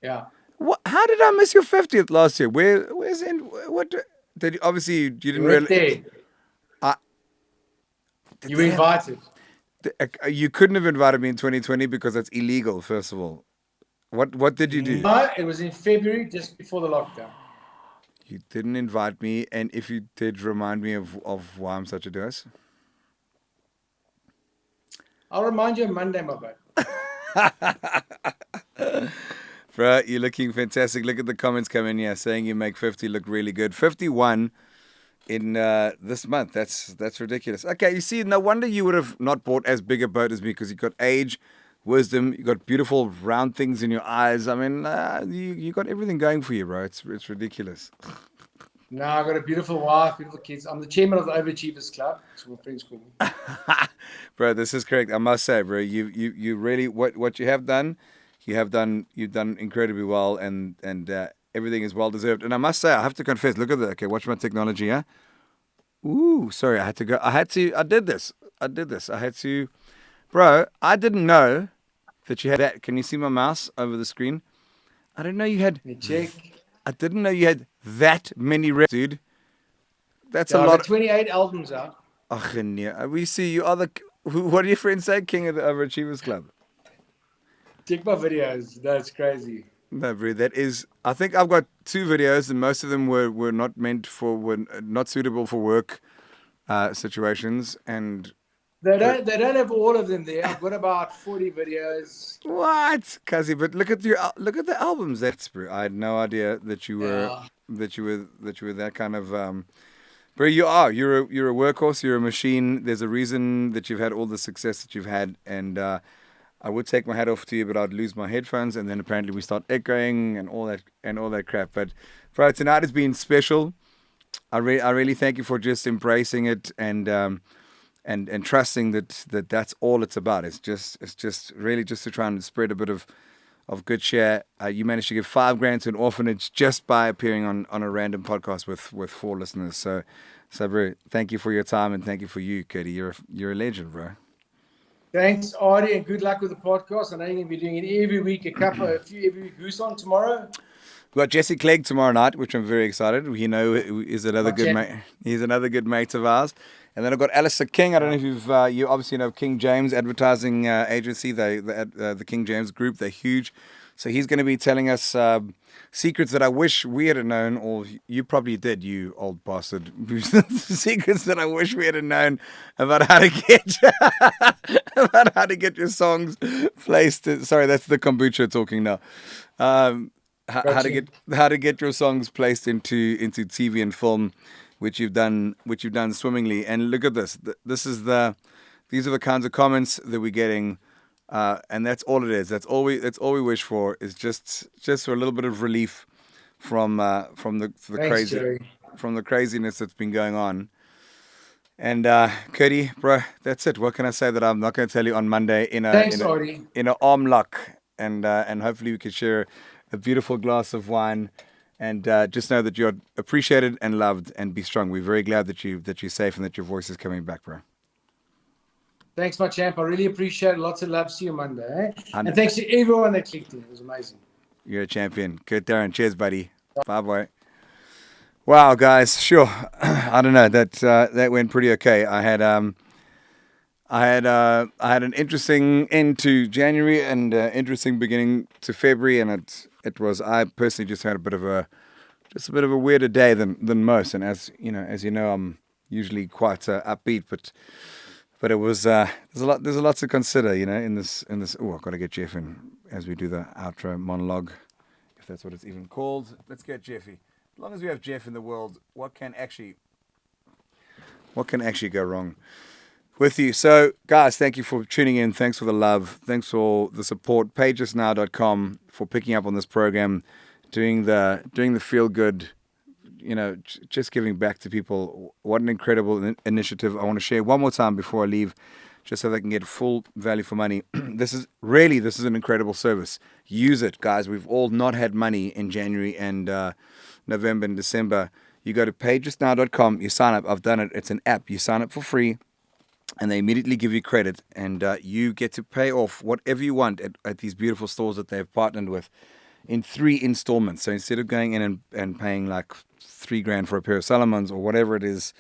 Yeah. What? How did I miss your 50th last year? Where's in what? Did you, obviously you didn't really. You were invited. You couldn't have invited me in 2020 because that's illegal. First of all, what did you do? No, it was in February, just before the lockdown. You didn't invite me, and if you did, remind me of why I'm such a dose. I'll remind you on Monday, my bud. Bro, you're looking fantastic. Look at the comments coming here saying you make 50 look really good. 51 in this month. That's ridiculous. Okay, you see, no wonder you would have not bought as big a boat as me, because you got age, wisdom, you got beautiful round things in your eyes. I mean, you got everything going for you, bro. It's ridiculous. No, I got a beautiful wife, beautiful kids. I'm the chairman of the Overachievers Club. That's what my friends call me. Bro, this is correct. I must say, bro, you really what you have done, you've done incredibly well, and everything is well deserved. And I must say, I have to confess, look at that. Okay, watch my technology, yeah. Ooh, sorry, I had to go. I did this. I had to, bro. I didn't know that you had that. Can you see my mouse over the screen? I didn't know you had. Let me check. I didn't know you had that many records, dude. That's a lot. 28 albums out. Oh, we see you are the. What do your friends say? King of the Overachievers Club. Check my videos. That's crazy. No, bro, that is. I think I've got 2 videos, and most of them were not were not suitable for work situations, and they don't have all of them there. I've got about 40 videos. What, Kazi? But look at the albums. That's, bro. I had no idea that you were that kind of. Bro, you're a workhorse. You're a machine. There's a reason that you've had all the success that you've had, and I would take my hat off to you, but I'd lose my headphones, and then apparently we start echoing and all that crap. But bro, tonight has been special. I really thank you for just embracing it and trusting that that's all it's about. It's just really just to try and spread a bit of good share. You managed to give $5,000 to an orphanage just by appearing on a random podcast with 4 listeners. So bro, thank you for your time, and thank you for you, Kurtie. You're a legend, bro. Thanks, Ardie, and good luck with the podcast. I know you're going to be doing it every week, a few every week. Who's on tomorrow? We've got Jesse Clegg tomorrow night, which I'm very excited. You know, is another good mate. He's another good mate of ours. And then I've got Alistair King. I don't know if you obviously know King James Advertising Agency, the King James Group. They're huge. So he's going to be telling us secrets that I wish we had known, or you probably did, you old bastard. Secrets that I wish we had known about how to get your songs placed. Sorry, that's the kombucha talking now. How to get your songs placed into TV and film which you've done swimmingly. And look at this. These are the kinds of comments that we're getting, and that's all it is. That's all we wish for is just for a little bit of relief from the Thanks, Jerry. from the craziness that's been going on. And Kurtie, bro, that's it. What can I say that I'm not going to tell you on Monday in a arm lock, and hopefully we can share a beautiful glass of wine, and just know that you're appreciated and loved, and be strong. We're very glad that you're safe and that your voice is coming back, bro. Thanks, my champ. I really appreciate it. Lots of love. See you Monday. And thanks to everyone that clicked in. It was amazing. You're a champion. Kurt Darren. Cheers, buddy. Bye, boy. Wow, guys. Sure. I don't know. That went pretty okay. I had an interesting end to January and interesting beginning to February, and I personally just had a bit of a weirder day than most. And as you know, I'm usually quite upbeat, but it was there's a lot to consider, in this. Oh, I've got to get Jeff in as we do the outro monologue, if that's what it's even called. Let's get Jeffy. As long as we have Jeff in the world, what can actually go wrong with you? So, guys, thank you for tuning in. Thanks for the love. Thanks for the support. Payjustnow.com for picking up on this program, doing the feel good, just giving back to people. What an incredible initiative. I want to share one more time before I leave, just so they can get full value for money. This is an incredible service. Use it, guys. We've all not had money in January and November and December. You go to payjustnow.com, you sign up. I've done it. It's an app. You sign up for free, and they immediately give you credit, and you get to pay off whatever you want at these beautiful stores that they've partnered with in 3 installments. So instead of going in and paying like $3,000 for a pair of Salomons or whatever it is,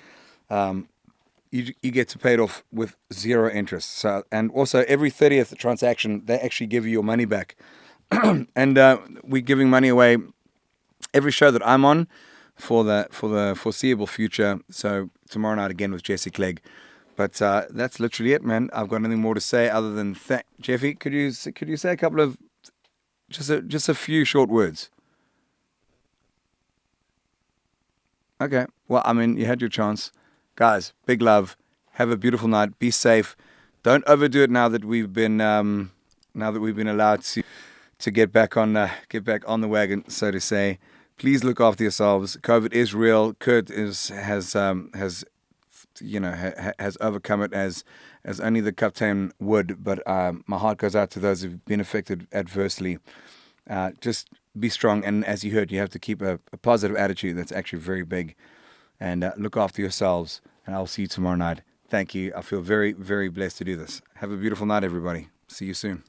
you get to pay it off with 0 interest. So, and also every 30th transaction, they actually give you your money back. And we're giving money away every show that I'm on for the foreseeable future. So tomorrow night again with Jesse Clegg. But that's literally it, man. I've got nothing more to say other than Jeffy. Could you say a couple of just a few short words? Okay. Well, I mean, you had your chance, guys. Big love. Have a beautiful night. Be safe. Don't overdo it now that we've been allowed to get back on the wagon, so to say. Please look after yourselves. COVID is real. Kurt has overcome it as only the captain would. But my heart goes out to those who've been affected adversely. Just be strong, and as you heard, you have to keep a positive attitude. That's actually very big. And look after yourselves. And I'll see you tomorrow night. Thank you. I feel very, very blessed to do this. Have a beautiful night, everybody. See you soon.